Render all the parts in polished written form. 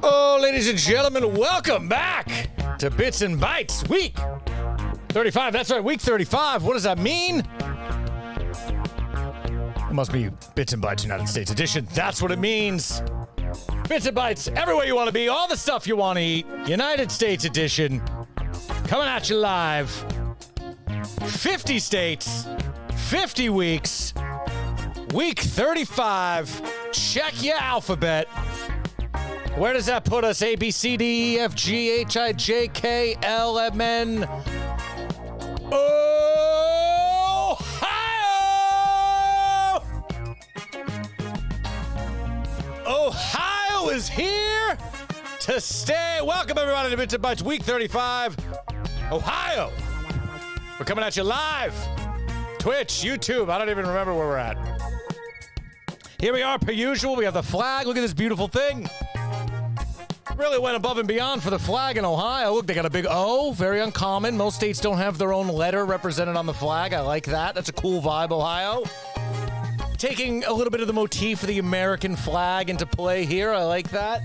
Oh, ladies and gentlemen, welcome back to Bits and Bytes, week 35. That's right, week 35. What does that mean? It must be Bits and Bytes United States edition. That's what it means. Bits and Bytes, everywhere you want to be, all the stuff you want to eat. United States edition. Coming at you live. 50 states, 50 weeks, week 35. Check your alphabet. Where does that put us? A, B, C, D, E, F, G, H, I, J, K, L, M, N. Ohio! Ohio is here to stay. Welcome, everybody, to Bits and Bytes, week 35. Ohio. We're coming at you live. Twitch, YouTube. I don't even remember where we're at. Here we are, per usual. We have the flag. Look at this beautiful thing. Really went above and beyond for the flag in Ohio. Look, they got a big O. Very uncommon. Most states don't have their own letter represented on the flag. I like that. That's a cool vibe, Ohio. Taking a little bit of the motif of the American flag into play here. I like that.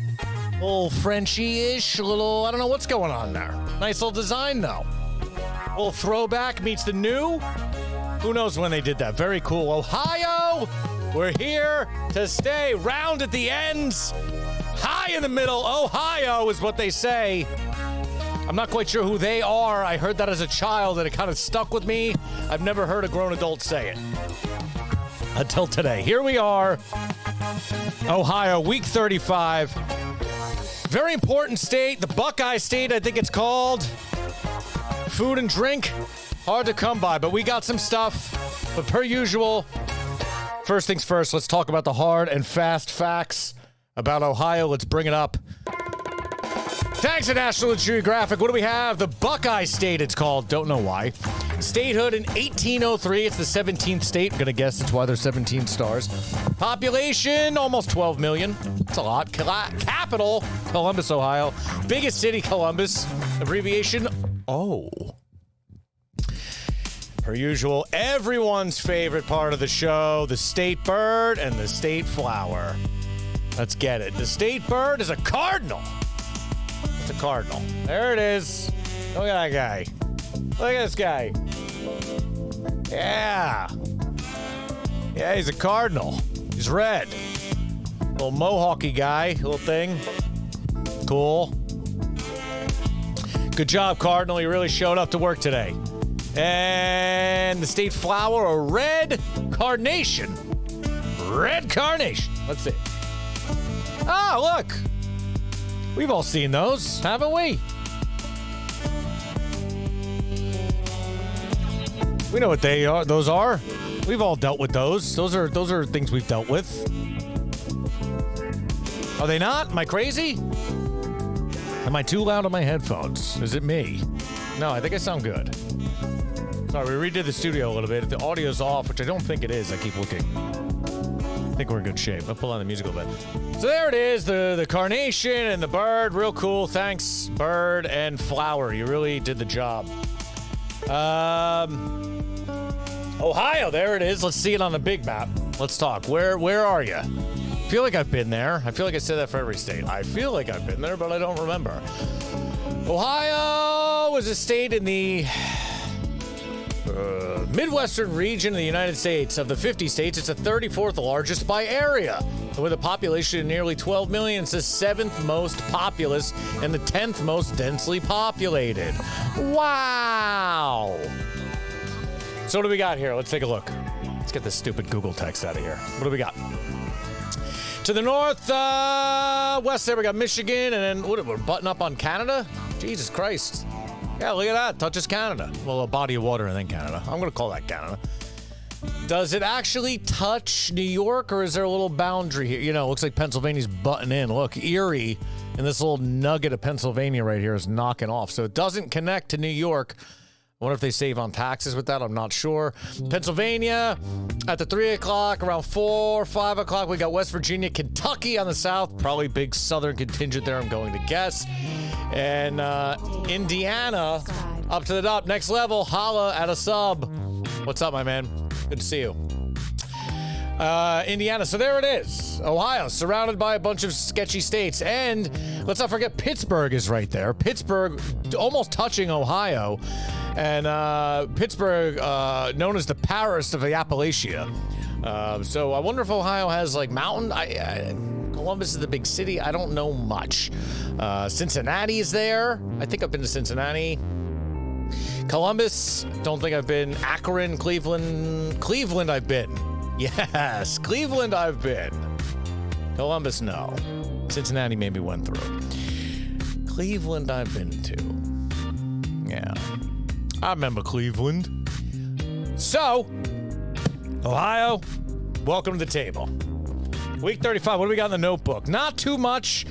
A little Frenchy-ish. A little, I don't know what's going on there. Nice little design, though. A little throwback meets the new. Who knows when they did that? Very cool. Ohio, we're here to stay. Round at the ends. High in the middle, Ohio is what they say. I'm not quite sure who they are. I heard that as a child and it kind of stuck with me. I've never heard a grown adult say it until today. Here we are, Ohio, week 35. Very important state, the Buckeye State, I think it's called. Food and drink, hard to come by, but we got some stuff. But per usual, first things first, let's talk about the hard and fast facts about Ohio. Let's bring it up. Thanks to National Geographic. What do we have? The Buckeye State, it's called. Don't know why. Statehood in 1803. It's the 17th state. I'm going to guess that's why there's 17 stars. Population, almost 12 million. That's a lot. Capital, Columbus, Ohio. Biggest city, Columbus. Abbreviation, O. Per usual, everyone's favorite part of the show, the state bird and the state flower. Let's get it. The state bird is a cardinal. It's a cardinal. There it is. Look at that guy. Look at this guy. Yeah. Yeah, he's a cardinal. He's red. Little mohawky guy. Little thing. Cool. Good job, Cardinal. You really showed up to work today. And the state flower, a red carnation. Red carnation. Let's see. Oh, look. We've all seen those, haven't we? We know what they are. Those are. We've all dealt with those. Those are things we've dealt with. Are they not? Am I crazy? Am I too loud on my headphones? Is it me? No, I think I sound good. Sorry, we redid the studio a little bit. If the audio's off, which I don't think it is, I keep looking. I think we're in good shape. I'll pull on the music a little bit. So there it is, the carnation and the bird. Real cool. Thanks, bird and flower. You really did the job. Ohio, there it is. Let's see it on the big map. Let's talk. Where are you? I feel like I've been there. I feel like I said that for every state. I feel like I've been there, but I don't remember. Ohio was a state in the Midwestern region of the United States. Of the 50 states, it's the 34th largest by area. With a population of nearly 12 million, it's the 7th most populous and the 10th most densely populated. Wow. So what do we got here? Let's take a look. Let's get this stupid Google text out of here. What do we got? To the north, west there, we got Michigan, and then we're butting up on Canada? Jesus Christ. Yeah, look at that. Touches Canada. Well, a body of water and then Canada. I'm going to call that Canada. Does it actually touch New York, or is there a little boundary here? You know, it looks like Pennsylvania's butting in. Look, Erie, and this little nugget of Pennsylvania right here is knocking off. So it doesn't connect to New York. I wonder if they save on taxes with that. I'm not sure. Pennsylvania at the 3 o'clock, around 4, 5 o'clock, we got West Virginia, Kentucky on the south. Probably big southern contingent there, I'm going to guess. And Indiana up to the top. Next level, holla at a sub. What's up, my man? Good to see you. Indiana. So there it is. Ohio, surrounded by a bunch of sketchy states. And let's not forget Pittsburgh is right there. Pittsburgh, almost touching Ohio. And Pittsburgh, known as the Paris of the Appalachia. So I wonder if Ohio has, like, mountain. Columbus is the big city. I don't know much. Cincinnati is there. I think I've been to Cincinnati. Columbus, don't think I've been. Akron, Cleveland I've been. Yes, Cleveland I've been. Columbus, no. Cincinnati maybe went through. Cleveland I've been to. Yeah. I remember Cleveland. So, Ohio, welcome to the table. Week 35, what do we got in the notebook? Not too much.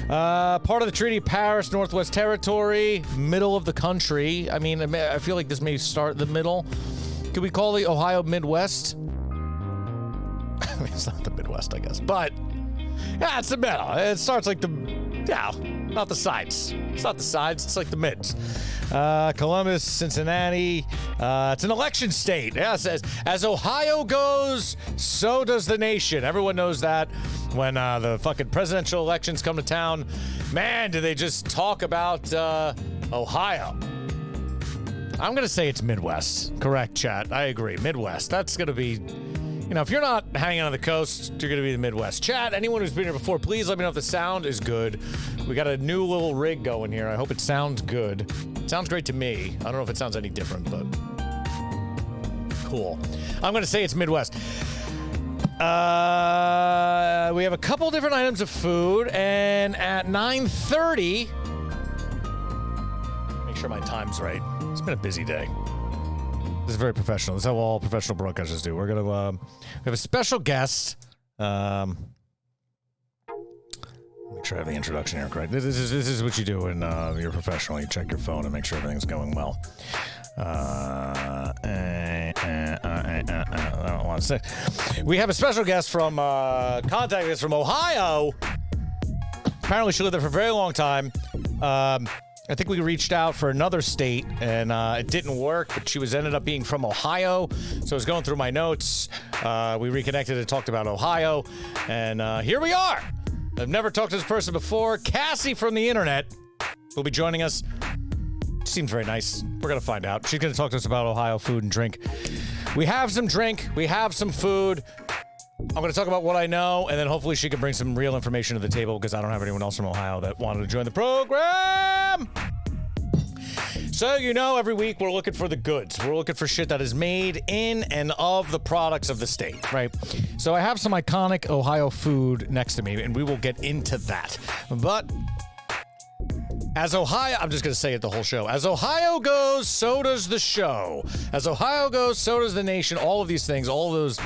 Part of the Treaty of Paris, Northwest Territory, middle of the country. I mean, I feel like this may start the middle. Could we call the Ohio Midwest? I mean, it's not the Midwest, I guess, but yeah, it's the middle. It starts like not the sides. It's not the sides, it's like the mids. Columbus, Cincinnati. It's an election state. Yes, as Ohio goes, so does the nation. Everyone knows that. When the fucking presidential elections come to town, man, do they just talk about Ohio. I'm going to say it's Midwest. Correct, chat. I agree. Midwest. That's going to be, you know, if you're not hanging on the coast, you're going to be the Midwest. Chat, anyone who's been here before, please let me know if the sound is good. We got a new little rig going here. I hope it sounds good. It sounds great to me. I don't know if it sounds any different, but cool. I'm going to say it's Midwest. We have a couple different items of food, and at 9:30, make sure my time's right. It's been a busy day. This is very professional. This is how all professional broadcasters do. We're gonna we have a special guest. Make sure I have the introduction here correct. This is what you do when you're professional. You check your phone and make sure everything's going well. I don't want to say. We have a special guest from contacting us from Ohio. Apparently, she lived there for a very long time. I think we reached out for another state, and it didn't work. But she ended up being from Ohio, so I was going through my notes. We reconnected and talked about Ohio, and here we are. I've never talked to this person before. Cassie from the internet will be joining us. Seems very nice. We're going to find out. She's going to talk to us about Ohio food and drink. We have some drink. We have some food. I'm going to talk about what I know, and then hopefully she can bring some real information to the table because I don't have anyone else from Ohio that wanted to join the program. So, you know, every week we're looking for the goods. We're looking for shit that is made in and of the products of the state, right? So I have some iconic Ohio food next to me, and we will get into that. But as Ohio, I'm just going to say it the whole show. As Ohio goes, so does the show. As Ohio goes, so does the nation. All of these things, all of those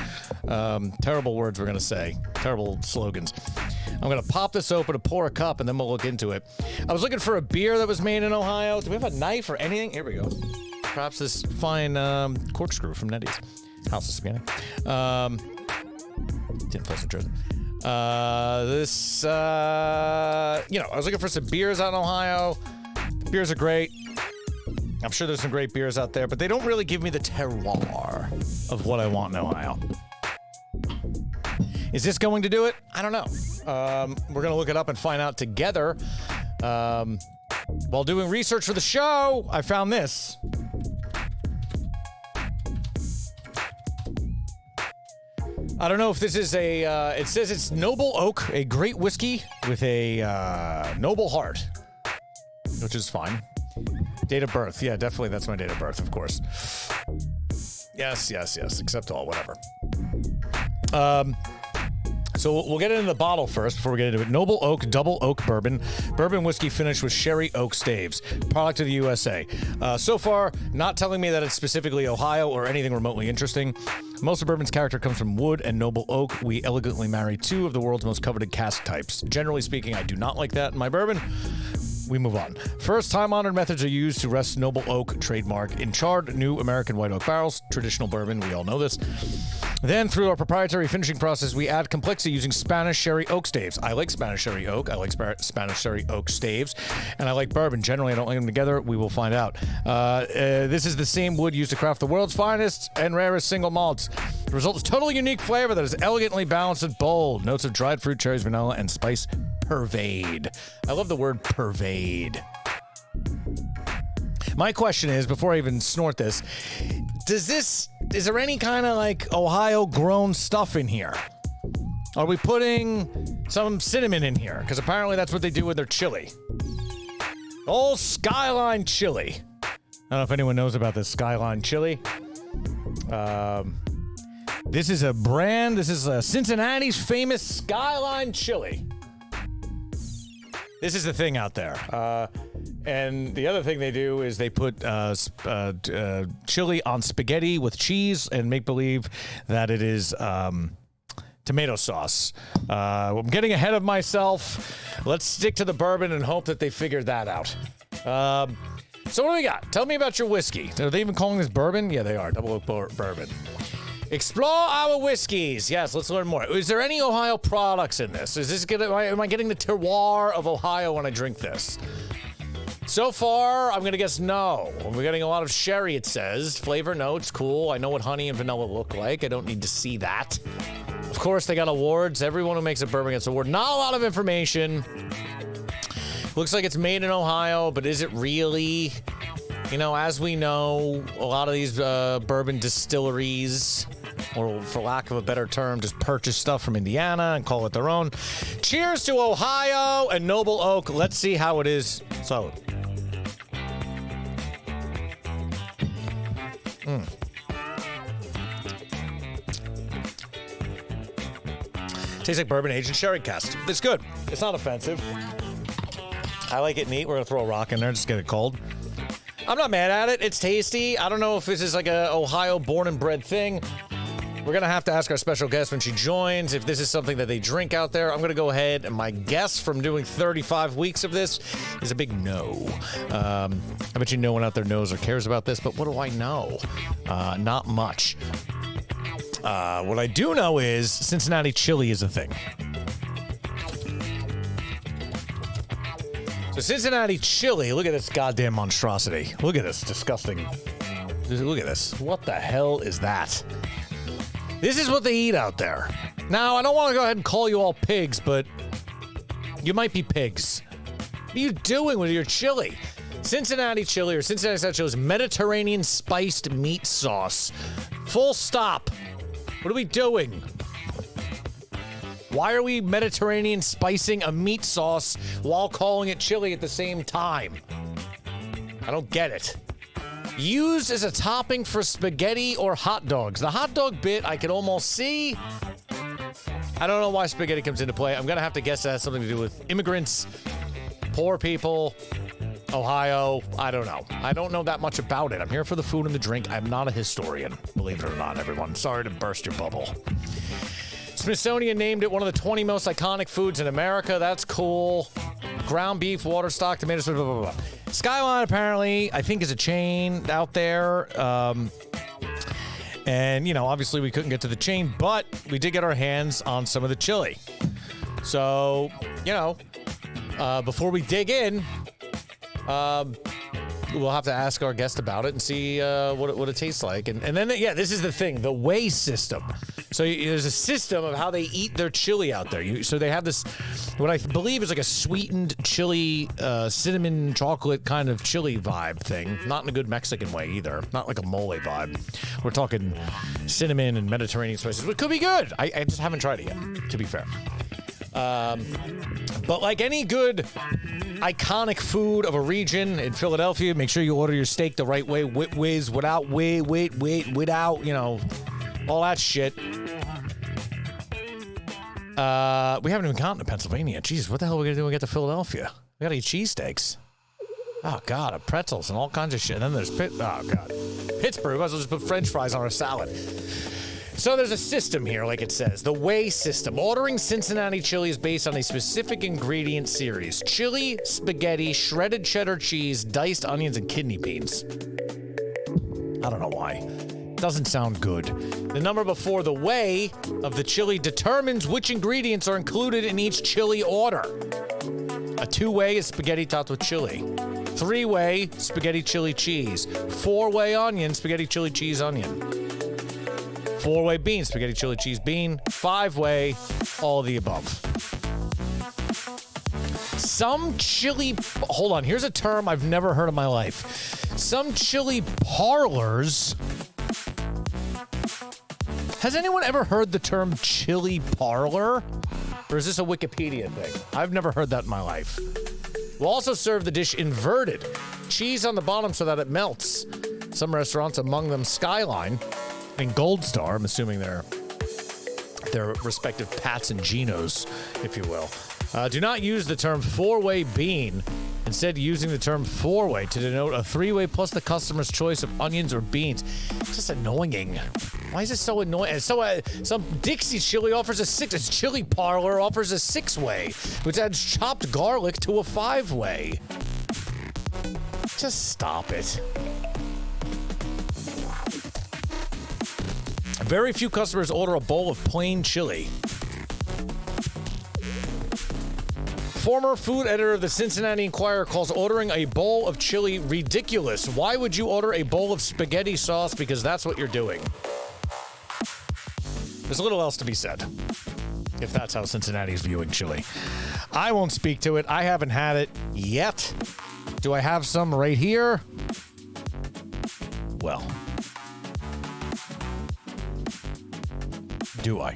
terrible words we're going to say, terrible slogans. I'm going to pop this open and pour a cup, and then we'll look into it. I was looking for a beer that was made in Ohio. Do we have a knife or anything? Here we go. Perhaps this fine corkscrew from Nettie's House of Spaghetti. Didn't post in Jersey. I was looking for some beers out in Ohio. Beers are great. I'm sure there's some great beers out there, but they don't really give me the terroir of what I want in Ohio. Is this going to do it? I don't know. We're going to look it up and find out together. While doing research for the show, I found this. I don't know if this is it says it's Noble Oak, a great whiskey with a noble heart, which is fine. Date of birth. Yeah, definitely that's my date of birth, of course. Yes, accept all, whatever. So we'll get into the bottle first before we get into it. Noble Oak Double Oak Bourbon. Bourbon whiskey finished with sherry oak staves. Product of the USA. So far, not telling me that it's specifically Ohio or anything remotely interesting. Most of bourbon's character comes from wood and noble oak. We elegantly marry two of the world's most coveted cask types. Generally speaking, I do not like that in my bourbon. We move on. First, time-honored methods are used to rest Noble Oak trademark in charred new American white oak barrels. Traditional bourbon, we all know this. Then, through our proprietary finishing process, we add complexity using Spanish sherry oak staves. I like Spanish sherry oak. I like Spanish sherry oak staves. And I like bourbon. Generally, I don't like them together. We will find out. This is the same wood used to craft the world's finest and rarest single malts. The result is totally unique flavor that is elegantly balanced and bold. Notes of dried fruit, cherries, vanilla, and spice pervade. I love the word pervade. My question is, before I even snort this, is there any kind of like Ohio grown stuff in here? Are we putting some cinnamon in here? Because apparently that's what they do with their chili. Old SKYLINE chili. I don't know if anyone knows about this SKYLINE chili. This is a brand. This is Cincinnati's famous SKYLINE chili. This is the thing out there. And the other thing they do is they put chili on spaghetti with cheese and make believe that it is tomato sauce. I'm getting ahead of myself. Let's stick to the bourbon and hope that they figured that out. So what do we got? Tell me about your whiskey. Are they even calling this bourbon? Yeah, they are. Double oak bourbon. Explore our whiskeys. Yes, let's learn more. Is there any Ohio products in this? Is this am I getting the terroir of Ohio when I drink this? So far, I'm going to guess no. We're getting a lot of sherry, it says. Flavor notes, cool. I know what honey and vanilla look like. I don't need to see that. Of course, they got awards. Everyone who makes a bourbon gets an award. Not a lot of information. Looks like it's made in Ohio, but is it really? You know, as we know, a lot of these bourbon distilleries, or for lack of a better term, just purchase stuff from Indiana and call it their own. Cheers to Ohio and Noble Oak. Let's see how it is. So, tastes like bourbon aged in sherry cask. It's good. It's not offensive. I like it neat. We're gonna throw a rock in there, just get it cold. I'm not mad at it. It's tasty. I don't know if this is like a Ohio born and bred thing. We're going to have to ask our special guest when she joins if this is something that they drink out there. I'm going to go ahead, and my guess from doing 35 weeks of this is a big no. I bet you no one out there knows or cares about this, but what do I know? Not much. What I do know is Cincinnati chili is a thing. So Cincinnati chili, look at this goddamn monstrosity. Look at this disgusting. Look at this. What the hell is that? This is what they eat out there. Now, I don't want to go ahead and call you all pigs, but you might be pigs. What are you doing with your chili? Cincinnati chili or Cincinnati style chili is Mediterranean spiced meat sauce. Full stop. What are we doing? Why are we Mediterranean spicing a meat sauce while calling it chili at the same time? I don't get it. Used as a topping for spaghetti or hot dogs. The hot dog bit I can almost see. I don't know why spaghetti comes into play. I'm going to have to guess that has something to do with immigrants, poor people, Ohio. I don't know. I don't know that much about it. I'm here for the food and the drink. I'm not a historian, believe it or not, everyone. Sorry to burst your bubble. Smithsonian named it one of the 20 most iconic foods in America. That's cool. Ground beef, water stock, tomatoes, blah, blah, blah, blah. SKYLINE, apparently, I think is a chain out there. And, you know, obviously we couldn't get to the chain, but we did get our hands on some of the chili. So, you know, before we dig in, we'll have to ask our guest about it and see what it tastes like. And then, yeah, this is the thing, the weigh system. So there's a system of how they eat their chili out there. So they have this, what I believe is like a sweetened chili, cinnamon chocolate kind of chili vibe thing. Not in a good Mexican way either. Not like a mole vibe. We're talking cinnamon and Mediterranean spices, which could be good. I just haven't tried it yet, to be fair. But like any good iconic food of a region in Philadelphia, make sure you order your steak the right way, without, you know, all that shit. We haven't even gotten to Pennsylvania. Jeez, what the hell are we going to do when we get to Philadelphia? We got to eat cheesesteaks. Oh, God, pretzels and all kinds of shit. And then there's Pittsburgh. Might as well just put French fries on our salad. So there's a system here, like it says. The weigh system. Ordering Cincinnati chili is based on a specific ingredient series. Chili, spaghetti, shredded cheddar cheese, diced onions, and kidney beans. I don't know why. Doesn't sound good. The number before the way of the chili determines which ingredients are included in each chili order. A 2-way is spaghetti topped with chili. 3-way, spaghetti chili cheese. 4-way onion, spaghetti chili cheese onion. 4-way bean, spaghetti chili cheese bean. 5-way, all of the above. Some chili... Hold on, here's a term I've never heard in my life. Some chili parlors... Has anyone ever heard the term chili parlor? Or is this a Wikipedia thing? I've never heard that in my life. We'll also serve the dish inverted. Cheese on the bottom so that it melts. Some restaurants, among them SKYLINE and Gold Star, I'm assuming their respective Pats and Genos, if you will, do not use the term 4-way bean, instead using the term 4-way to denote a 3-way plus the customer's choice of onions or beans. It's just annoying. Why is it so annoying? So some Dixie chili offers a 6. Its chili parlor offers a 6-way, which adds chopped garlic to a 5-way. Just stop it. Very few customers order a bowl of plain chili. Former food editor of the Cincinnati Enquirer calls ordering a bowl of chili ridiculous. Why would you order a bowl of spaghetti sauce? Because that's what you're doing. There's a little else to be said, if that's how Cincinnati's viewing chili. I won't speak to it. I haven't had it yet. Do I have some right here? Well, do I?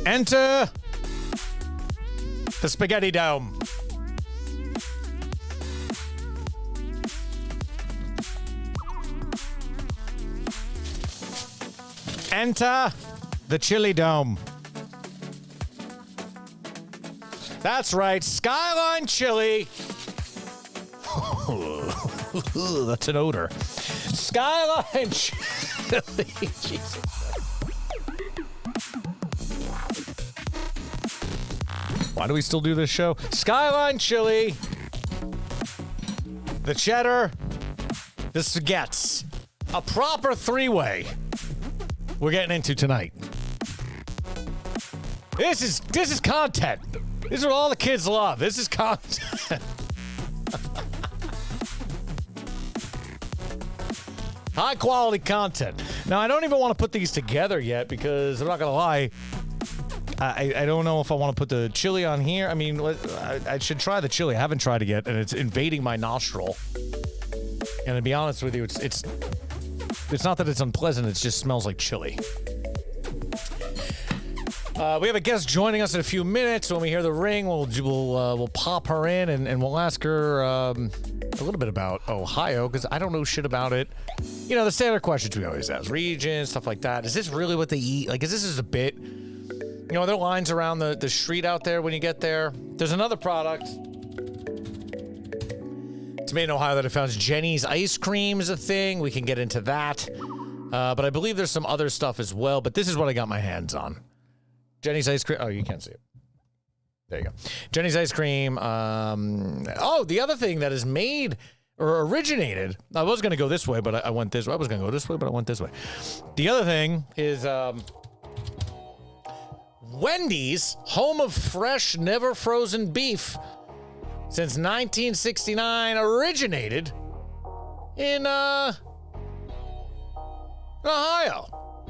Enter the Spaghetti Dome. Enter the Chili Dome. That's right, SKYLINE chili. That's an odor. SKYLINE chili. Jesus. Why do we still do this show? SKYLINE chili. The cheddar. The spaghettis. A proper 3-way. We're getting into tonight. This is content. This is what all the kids love. This is content. High quality content. Now, I don't even want to put these together yet because I'm not going to lie. I don't know if I want to put the chili on here. I mean, I should try the chili. I haven't tried it yet, and it's invading my nostril. And to be honest with you, it's not that it's unpleasant. It just smells like chili. We have a guest joining us in a few minutes. When we hear the ring, we'll pop her in and we'll ask her a little bit about Ohio, because I don't know shit about it. You know, the standard questions we always ask. Regions, stuff like that. Is this really what they eat? Like, is this a bit? You know, are there lines around the street out there when you get there? There's another product. It's made in Ohio that I found. JENI'S ice cream is a thing. We can get into that. But I believe there's some other stuff as well. But this is what I got my hands on. JENI'S ice cream. Oh, you can't see it. There you go. JENI'S ice cream. Oh, the other thing that is made or originated. I was going to go this way, but I went this way. I was going to go this way, but I went this way. The other thing is Wendy's, home of fresh, never frozen beef since 1969, originated in Ohio.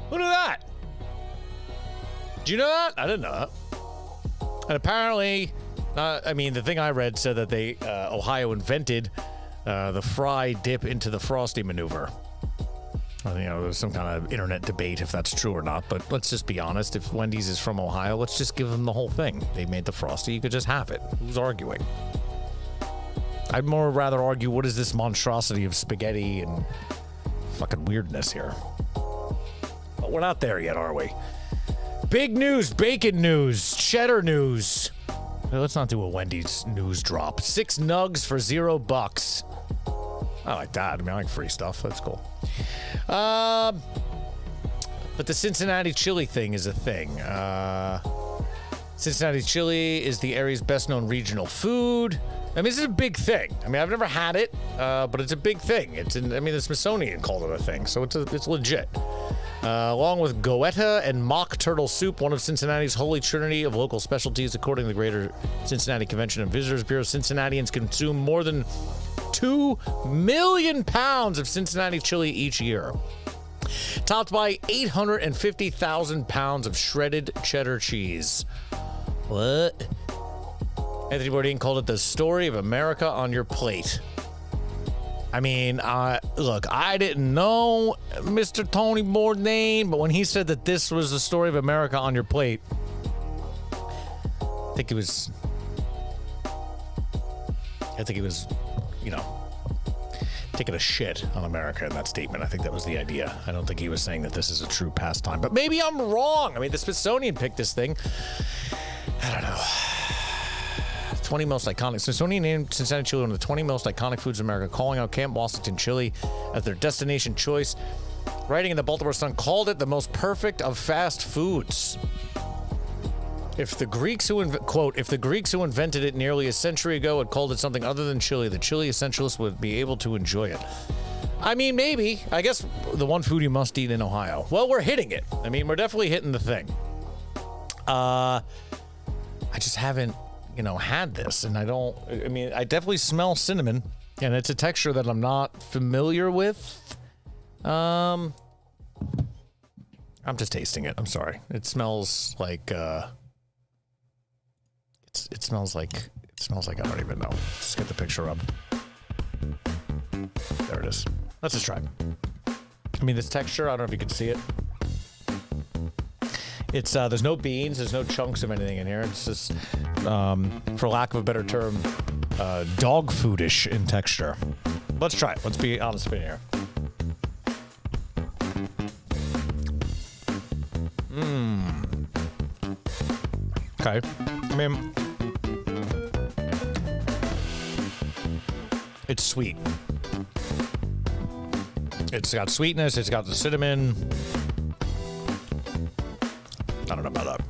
Who knew that? Did you know that? I didn't know that. And apparently, I mean, the thing I read said that Ohio invented the fry dip into the Frosty maneuver. You know, there's some kind of internet debate if that's true or not, but let's just be honest. If Wendy's is from Ohio, let's just give them the whole thing. They made the Frosty. You could just have it. Who's arguing? I'd more rather argue, what is this monstrosity of spaghetti and fucking weirdness here? But we're not there yet, are we? Big news, bacon news, cheddar news. Let's not do a Wendy's news drop. 6 nugs for $0. I like that. I mean, I like free stuff. That's cool. But the Cincinnati chili thing is a thing. Cincinnati chili is the area's best-known regional food. I mean, this is a big thing. I mean, I've never had it, but it's a big thing. The Smithsonian called it a thing, so it's legit. Along with goetta and mock turtle soup, one of Cincinnati's holy trinity of local specialties, according to the Greater Cincinnati Convention and Visitors Bureau, Cincinnatians consume more than 2 million pounds of Cincinnati chili each year, topped by 850,000 pounds of shredded cheddar cheese. What? Anthony Bourdain called it the story of America on your plate. I mean, look, I didn't know Mr. Tony Bourdain, but when he said that this was the story of America on your plate, I think he was, taking a shit on America in that statement. I think that was the idea. I don't think he was saying that this is a true pastime, but maybe I'm wrong. I mean, the Smithsonian picked this thing. I don't know. 20 most iconic. Smithsonian named Cincinnati chili one of the 20 most iconic foods in America, calling out Camp Washington chili as their destination choice. Writing in the Baltimore Sun, called it the most perfect of fast foods. If the Greeks who invented it nearly a century ago had called it something other than chili, the chili essentialists would be able to enjoy it. I mean, maybe. I guess the one food you must eat in Ohio. Well, we're hitting it. I mean, we're definitely hitting the thing. I just haven't, had this, and I definitely smell cinnamon, and it's a texture that I'm not familiar with. I'm just tasting it. I'm sorry. It smells like, it smells like I don't even know. Let's get the picture up. There it is. Let's just try. I mean, this texture, I don't know if you can see it. It's there's no beans, there's no chunks of anything in here. It's just, for lack of a better term, dog foodish in texture. Let's try it. Let's be honest with you here. Okay. I mean, it's sweet. It's got sweetness. It's got the cinnamon. I don't know about that.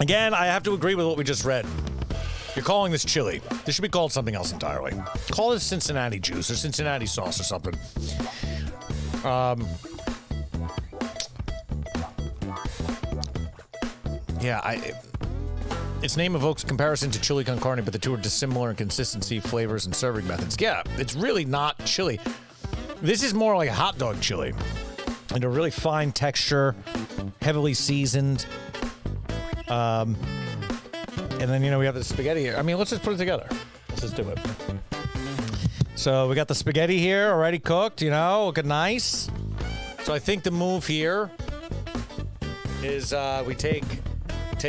Again, I have to agree with what we just read. You're calling this chili. This should be called something else entirely. Call this Cincinnati juice or Cincinnati sauce or something. Its name evokes comparison to chili con carne, but the two are dissimilar in consistency, flavors, and serving methods. Yeah, it's really not chili. This is more like a hot dog chili. And a really fine texture, heavily seasoned. And then, we have the spaghetti here. I mean, let's just put it together. Let's just do it. So we got the spaghetti here already cooked, looking nice. So I think the move here is we take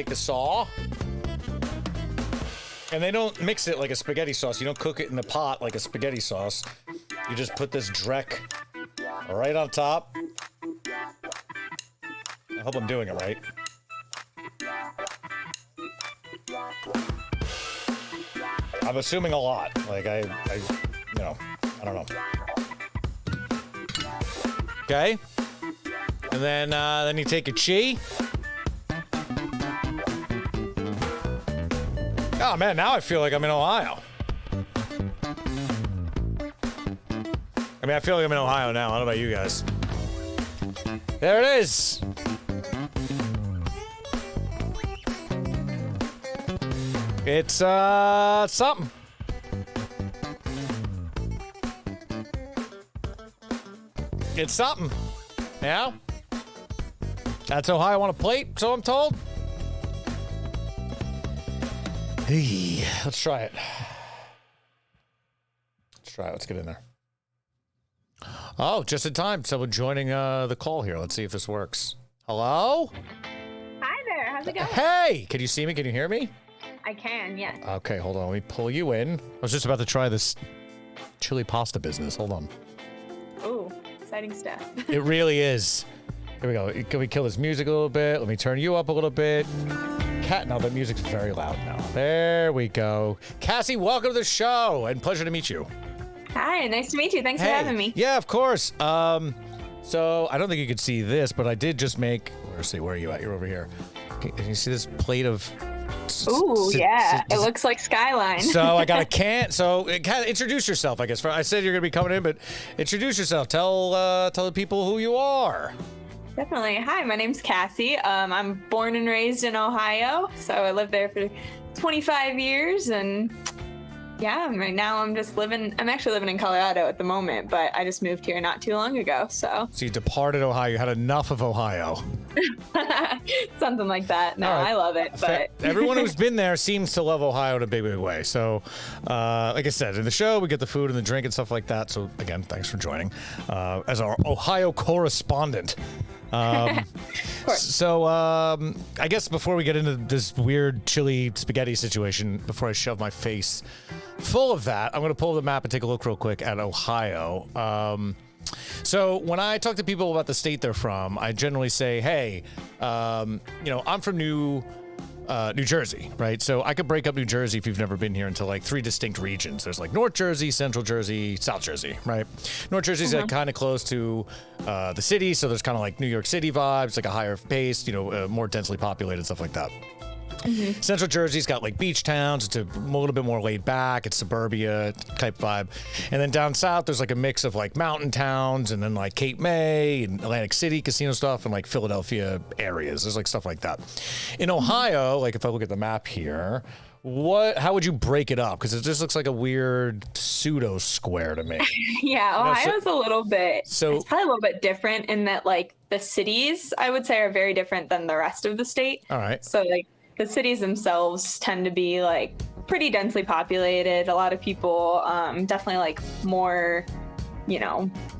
the saw. And they don't mix it like a spaghetti sauce. You don't cook it in the pot like a spaghetti sauce. You just put this dreck right on top. I hope I'm doing it right. I'm assuming a lot. Like I don't know. Okay. And then you take a chi. Oh man, now I feel like I'm in Ohio. I mean, I feel like I'm in Ohio now. I don't know about you guys. There it is. It's something. It's something. Yeah. That's Ohio on a plate, so I'm told. Hey, let's try it. Let's get in there. Oh, just in time. Someone joining the call here. Let's see if this works. Hello? Hi there. How's it going? Hey, can you see me? Can you hear me? I can, yes. Okay, hold on. Let me pull you in. I was just about to try this chili pasta business. Hold on. Ooh, exciting stuff. It really is. Here we go. Can we kill this music a little bit? Let me turn you up a little bit. No, the music's very loud now. There we go. Cassie, welcome to the show, and pleasure to meet you. Hi, nice to meet you. Thanks for having me. Yeah, of course. So I don't think you could see this, but I did just make. Let's see, where are you at? You're over here. Can you see this plate of? Ooh, yeah. It looks like SKYLINE. So I got a can. So kind of introduce yourself, I guess. I said you're gonna be coming in, but introduce yourself. Tell the people who you are. Definitely. Hi, my name's Cassie. I'm born and raised in Ohio, so I lived there for 25 years, and yeah, right now I'm actually living in Colorado at the moment, but I just moved here not too long ago, so. So you departed Ohio. You had enough of Ohio. Something like that. No, right. I love it, but. Everyone who's been there seems to love Ohio in a big, big way. So, like I said, in the show, we get the food and the drink and stuff like that. So, again, thanks for joining as our Ohio correspondent. So, I guess before we get into this weird chili spaghetti situation, before I shove my face full of that, I'm going to pull the map and take a look real quick at Ohio. So when I talk to people about the state they're from, I generally say, hey, I'm from New Jersey, right? So I could break up New Jersey if you've never been here into like 3 distinct regions. There's like North Jersey, Central Jersey, South Jersey, right? North Jersey's like kind of close to the city, so there's kind of like New York City vibes, like a higher pace, more densely populated, stuff like that. Mm-hmm. Central Jersey's got like beach towns. It's a little bit more laid back. It's suburbia type vibe. And then down south, there's like a mix of like mountain towns and then like Cape May and Atlantic City casino stuff and like Philadelphia areas. There's like stuff like that. In Ohio, like if I look at the map here, how would you break it up? Because it just looks like a weird pseudo square to me. Yeah, Ohio's a little bit. So it's probably a little bit different in that like the cities, I would say, are very different than the rest of the state. All right. So like the cities themselves tend to be like pretty densely populated. A lot of people, definitely like more,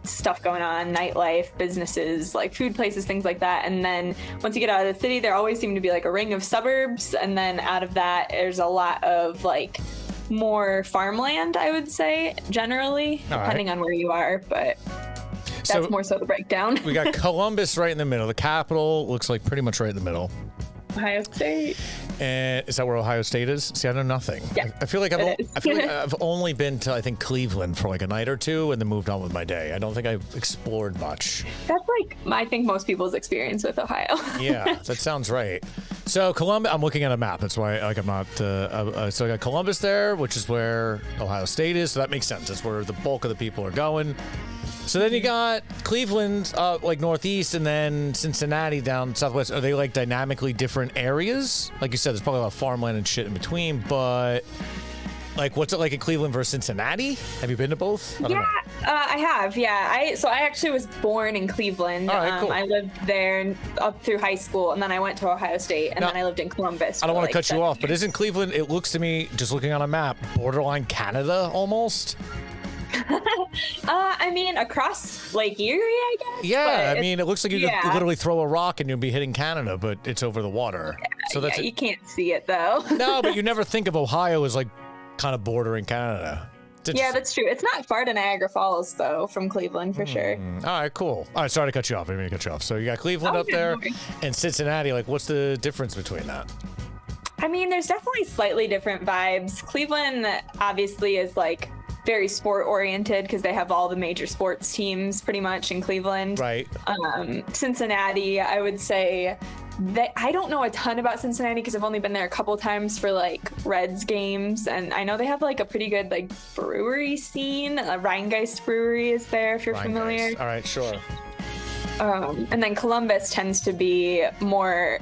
stuff going on, nightlife, businesses, like food places, things like that. And then once you get out of the city, there always seem to be like a ring of suburbs. And then out of that, there's a lot of like more farmland, I would say, generally, depending on where you are. But that's more so the breakdown. We got Columbus right in the middle. The capital looks like pretty much right in the middle. Ohio State. And is that where Ohio State is? See, I know nothing. Yeah, I feel like I've only been to, I think, Cleveland for like a night or two and then moved on with my day. I don't think I've explored much. That's like, I think most people's experience with Ohio. Yeah, that sounds right. So Columbus, I'm looking at a map. That's why I'm not, so I got Columbus there, which is where Ohio State is. So that makes sense. That's where the bulk of the people are going. So then you got Cleveland, like northeast, and then Cincinnati down southwest. Are they like dynamically different areas? Like you said, there's probably a lot of farmland and shit in between, but like what's it like in Cleveland versus Cincinnati? Have you been to both? I have. Yeah. I actually was born in Cleveland. All right, cool. I lived there up through high school, and then I went to Ohio State, and then I lived in Columbus. I don't want to cut you off, but isn't Cleveland, it looks to me, just looking on a map, borderline Canada almost? I mean, across Lake Erie, I guess. Yeah, I mean, it looks like you could literally throw a rock and you'll be hitting Canada, but it's over the water. So that's you can't see it though. No, but you never think of Ohio as like kind of bordering Canada. Yeah, that's true. It's not far to Niagara Falls though from Cleveland for sure. All right, cool. All right, sorry to cut you off. I didn't mean to cut you off. So you got Cleveland up there and Cincinnati. Like, what's the difference between that? I mean, there's definitely slightly different vibes. Cleveland obviously is like very sport oriented because they have all the major sports teams pretty much in Cleveland. Right. Cincinnati, I would say that I don't know a ton about Cincinnati because I've only been there a couple times for like Reds games, and I know they have like a pretty good like brewery scene. Rheingeist Brewery is there if you're familiar. All right, sure. And then Columbus tends to be more,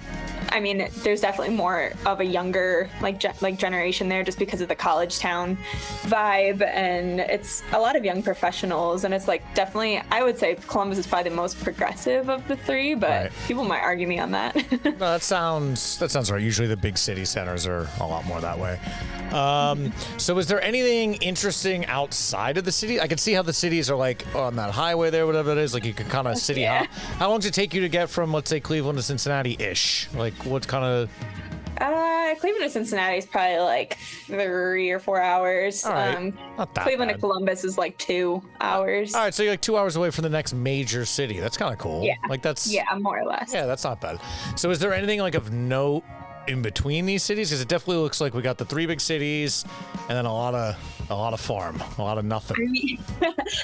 I mean, there's definitely more of a younger like generation there just because of the college town vibe, and it's a lot of young professionals, and it's like definitely, I would say Columbus is probably the most progressive of the three, but people might argue me on that. No, that sounds right. Usually the big city centers are a lot more that way. So is there anything interesting outside of the city? I can see how the cities are like on that highway there, whatever it is, like you can kind of city hop. How long does it take you to get from, let's say, Cleveland to Cincinnati-ish? Like, what kind of... Cleveland to Cincinnati is probably like 3 or 4 hours. All right. Not that Cleveland bad. to Columbus is like 2 hours. All right, so you're like 2 hours away from the next major city. That's kind of cool. Yeah. Like that's... Yeah, more or less. Yeah, that's not bad. So is there anything like of note in between these cities? Because it definitely looks like we got the 3 big cities and then a lot of farm, a lot of nothing. I mean,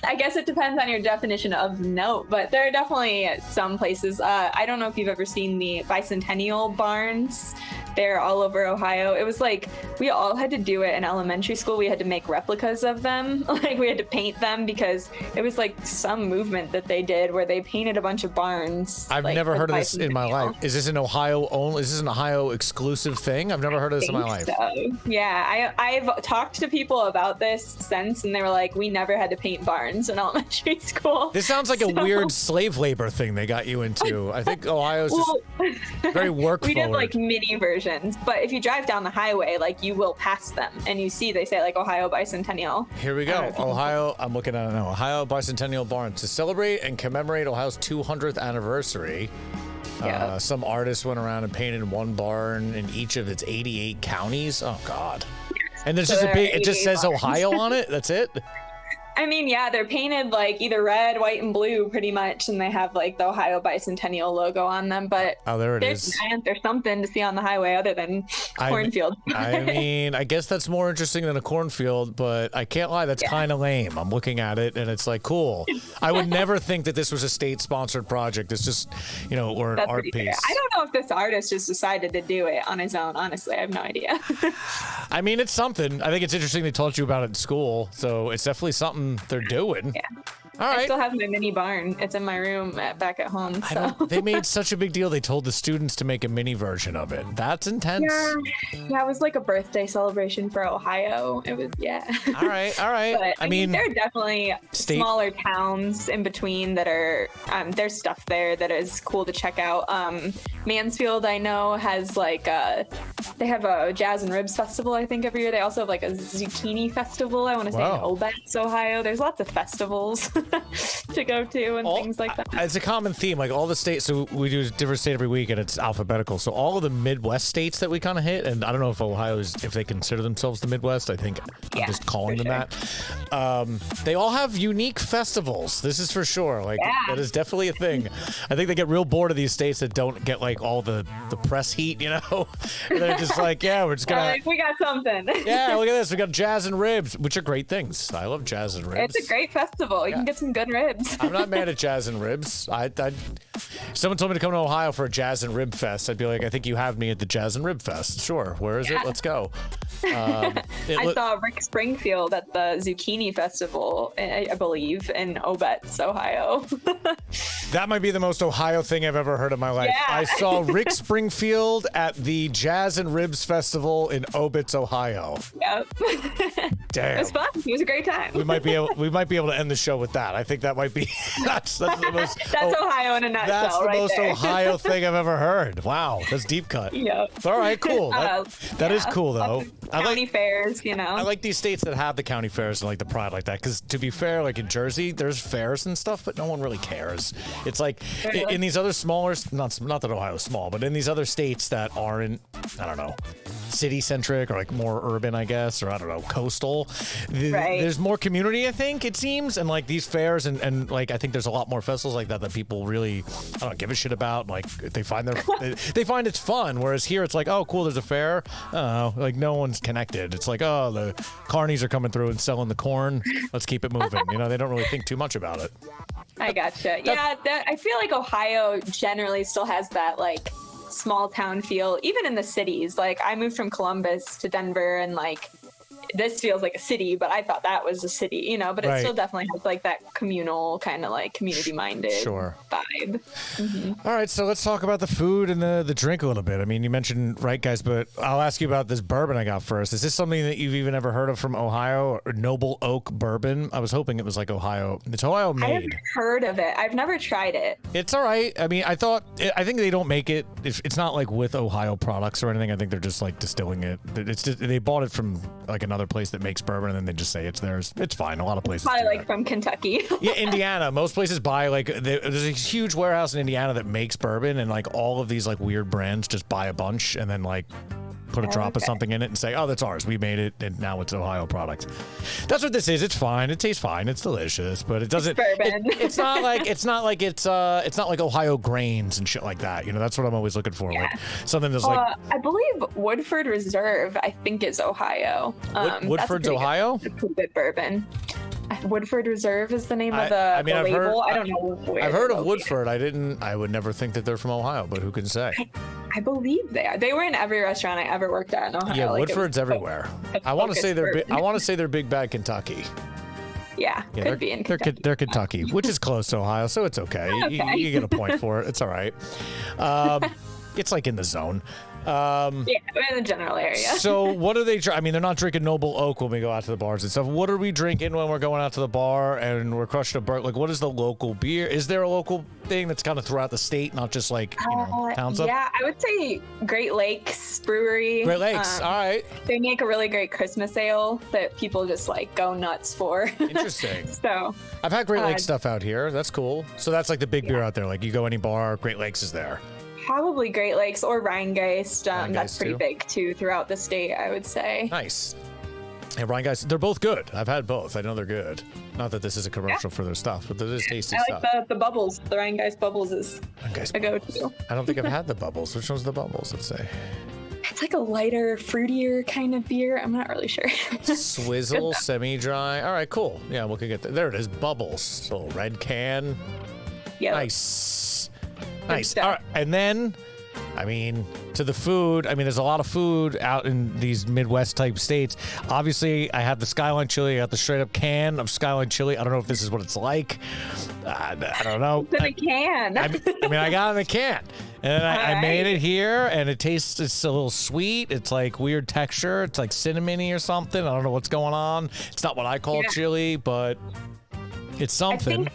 I guess it depends on your definition of note, but there are definitely some places. I don't know if you've ever seen the bicentennial barns. They're all over Ohio. It was like we all had to do it in elementary school. We had to make replicas of them. Like we had to paint them because it was like some movement that they did where they painted a bunch of barns. I've never heard of this in my life. Is this an Ohio only? Is this an Ohio exclusive thing? I've never heard of this in my life. So. Yeah, I've talked to people about this since, and they were like, we never had to paint barns in elementary school. This sounds like a weird slave labor thing they got you into. I think Ohio's just very work We forward. did like mini versions, but if you drive down the highway, like you will pass them, and you see they say like Ohio Bicentennial. Here we go. Ohio, I'm looking at it now. Ohio Bicentennial Barn. To celebrate and commemorate Ohio's 200th anniversary, Yeah. some artists went around and painted one barn in each of its 88 counties. Oh, God. And there's just a big, it just says Ohio on it? That's it? I mean, yeah, they're painted like either red, white, and blue pretty much, and they have like the Ohio Bicentennial logo on them, but Oh, there it is. There's something to see on the highway other than cornfield. I mean, I guess that's more interesting than a cornfield, but I can't lie, that's kind of lame. I'm looking at it, and it's like, cool. I would never think that this was a state-sponsored project. It's just, or an That's art pretty piece. fair. I don't know if this artist just decided to do it on his own. Honestly, I have no idea. I mean, it's something. I think it's interesting they told you about it in school, so it's definitely something they're doing. Yeah. All I right. still have my mini barn. It's in my room back at home. So. They made such a big deal. They told the students to make a mini version of it. That's intense. Yeah, it was like a birthday celebration for Ohio. It was, All right. But, I mean, there are definitely smaller towns in between that are, there's stuff there that is cool to check out. Mansfield, I know, has like, they have a Jazz and Ribs festival, I think, every year. They also have like a zucchini festival, I want to say, in Obetz, Ohio. There's lots of festivals to go to and things like that. It's a common theme. Like all the states, so we do a different state every week, and it's alphabetical. So all of the Midwest states that we kind of hit, and I don't know if if they consider themselves the Midwest. I think I'm just calling them that. They all have unique festivals. This is for sure. Like that is definitely a thing. I think they get real bored of these states that don't get like all the press heat, And they're just like, we're just gonna. We got something. Yeah, look at this. We got Jazz and Ribs, which are great things. I love Jazz and Ribs. It's a great festival. You can get some good ribs. I'm not mad at Jazz and Ribs. Someone told me to come to Ohio for a Jazz and Rib Fest. I'd be like, I think you have me at the Jazz and Rib Fest. Sure. Where is it? Let's go. I saw Rick Springfield at the Zucchini Festival, I believe, in Obetz, Ohio. That might be the most Ohio thing I've ever heard in my life. Yeah. I saw Rick Springfield at the Jazz and Ribs Festival in Obetz, Ohio. Yep. Damn. It was fun. It was a great time. We might be able to end the show with that. I think that might be that's the most That's Ohio in a nutshell. That's the right most there. Ohio thing I've ever heard. Wow, that's deep cut. Yep. All right, cool. That is cool though. County fairs, I like these states that have the county fairs and like the pride like that. Because to be fair, like in Jersey, there's fairs and stuff, but no one really cares. It's like in these other smaller, not that Ohio's small, but in these other states that aren't, I don't know, city centric or like more urban, I guess, or I don't know, coastal. There's more community, I think it seems, and like these fairs and like I think there's a lot more festivals like that people really give a shit about. Like they find they find it's fun. Whereas here it's like, oh cool, there's a fair. Oh, like no one's connected. It's like, oh, the carnies are coming through and selling the corn. Let's keep it moving. They don't really think too much about it. I gotcha. I feel like Ohio generally still has that like small town feel, even in the cities. Like I moved from Columbus to Denver, and like this feels like a city, but I thought that was a city, but it still definitely has like that communal kind of like community minded vibe. Mm-hmm. All right, so let's talk about the food and the drink a little bit. I mean, you mentioned right, guys, but I'll ask you about this bourbon I got first. Is this something that you've even ever heard of from Ohio, or Noble Oak Bourbon? I was hoping it was like Ohio. It's Ohio made. I haven't heard of it. I've never tried it. It's all right. I mean, I think they don't make it. It's not like with Ohio products or anything. I think they're just like distilling it. They bought it from like another place that makes bourbon, and then they just say it's theirs. It's fine. A lot of places probably like from Kentucky. Yeah, Indiana. Most places buy like there's a huge warehouse in Indiana that makes bourbon, and like all of these like weird brands just buy a bunch and then like put a drop of something in it and say, oh, that's ours. We made it, and now it's Ohio product. That's what this is. It's fine. It tastes fine. It's delicious, but it doesn't. It's not like Ohio grains and shit like that. You know, that's what I'm always looking for. Like something that's like. I believe Woodford Reserve, I think, is Ohio. Woodford's Ohio? It's a pretty good bourbon. Woodford Reserve is the name of the label. I don't know where. I've heard of Woodford. I would never think that they're from Ohio, but who can say? I believe they are. They were in every restaurant I ever worked at in Ohio. Yeah, Woodford's everywhere. I want to say they're Big Bad Kentucky. Yeah, could be in Kentucky. They're Kentucky, which is close to Ohio, so it's okay. Okay. You get a point for it. It's all right. It's like in the zone. Yeah, we're in the general area. So what are they? I mean, they're not drinking Noble Oak when we go out to the bars and stuff. What are we drinking when we're going out to the bar and we're crushing a burger? Like, what is the local beer? Is there a local thing that's kind of throughout the state, not just like town stuff? Yeah, I would say Great Lakes Brewery. Great Lakes, all right. They make a really great Christmas ale that people just like go nuts for. Interesting. So I've had Great Lakes stuff out here. That's cool. So that's like the big beer out there. Like you go any bar, Great Lakes is there. Probably Great Lakes or Rheingeist. That's pretty big too throughout the state, I would say. Nice. And Rheingeist, they're both good. I've had both. I know they're good. Not that this is a commercial for their stuff, but it is tasty stuff. I like the bubbles. The Rheingeist bubbles is a go-to. I don't think I've had the bubbles. Which one's the bubbles? Let's say. It's like a lighter, fruitier kind of beer. I'm not really sure. Swizzle, semi-dry. All right, cool. Yeah, we could get there. There it is. Bubbles. Little red can. Yeah. Nice. Nice. All right. And then, I mean, to the food, I mean, there's a lot of food out in these Midwest type states. Obviously, I have the SKYLINE chili. I got the straight up can of SKYLINE chili. I don't know if this is what it's like. I don't know. It's in a can. I mean, I got it in a can. And I made it here, and it's a little sweet. It's like weird texture. It's like cinnamony or something. I don't know what's going on. It's not what I call chili, but it's something.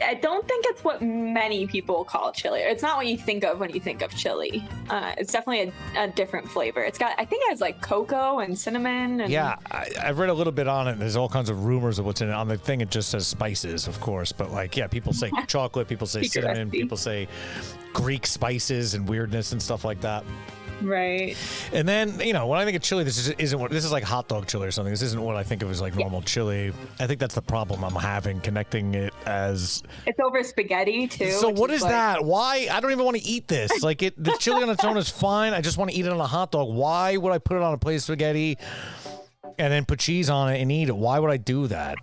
I don't think it's what many people call chili. It's not what you think of when you think of chili. It's definitely a different flavor. I think it has like cocoa and cinnamon. And yeah, I've read a little bit on it. And there's all kinds of rumors of what's in it. On the thing, it just says spices, of course. But like, yeah, people say chocolate, people say cinnamon, people say Greek spices and weirdness and stuff like that. Right. And then, when I think of chili, this is like hot dog chili or something. This isn't what I think of as like normal chili. I think that's the problem I'm having, connecting it as... It's over spaghetti, too. So what is that? Why? I don't even want to eat this. Like, the chili on its own is fine. I just want to eat it on a hot dog. Why would I put it on a plate of spaghetti and then put cheese on it and eat it? Why would I do that?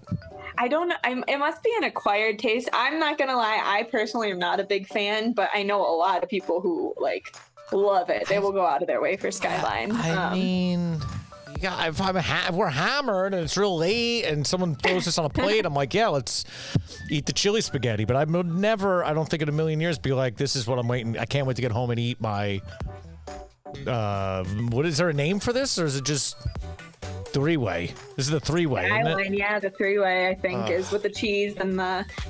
I don't know. It must be an acquired taste. I'm not going to lie. I personally am not a big fan, but I know a lot of people who, like... love it. They will go out of their way for SKYLINE. I mean, if we're hammered and it's real late and someone throws this on a plate, I'm like, yeah, let's eat the chili spaghetti. But I would never, I don't think in a million years, be like, this is what I'm waiting. I can't wait to get home and eat my, what is there a name for this? Or is it just three-way? This is the three-way, isn't it? Yeah, the three-way, I think, is with the cheese and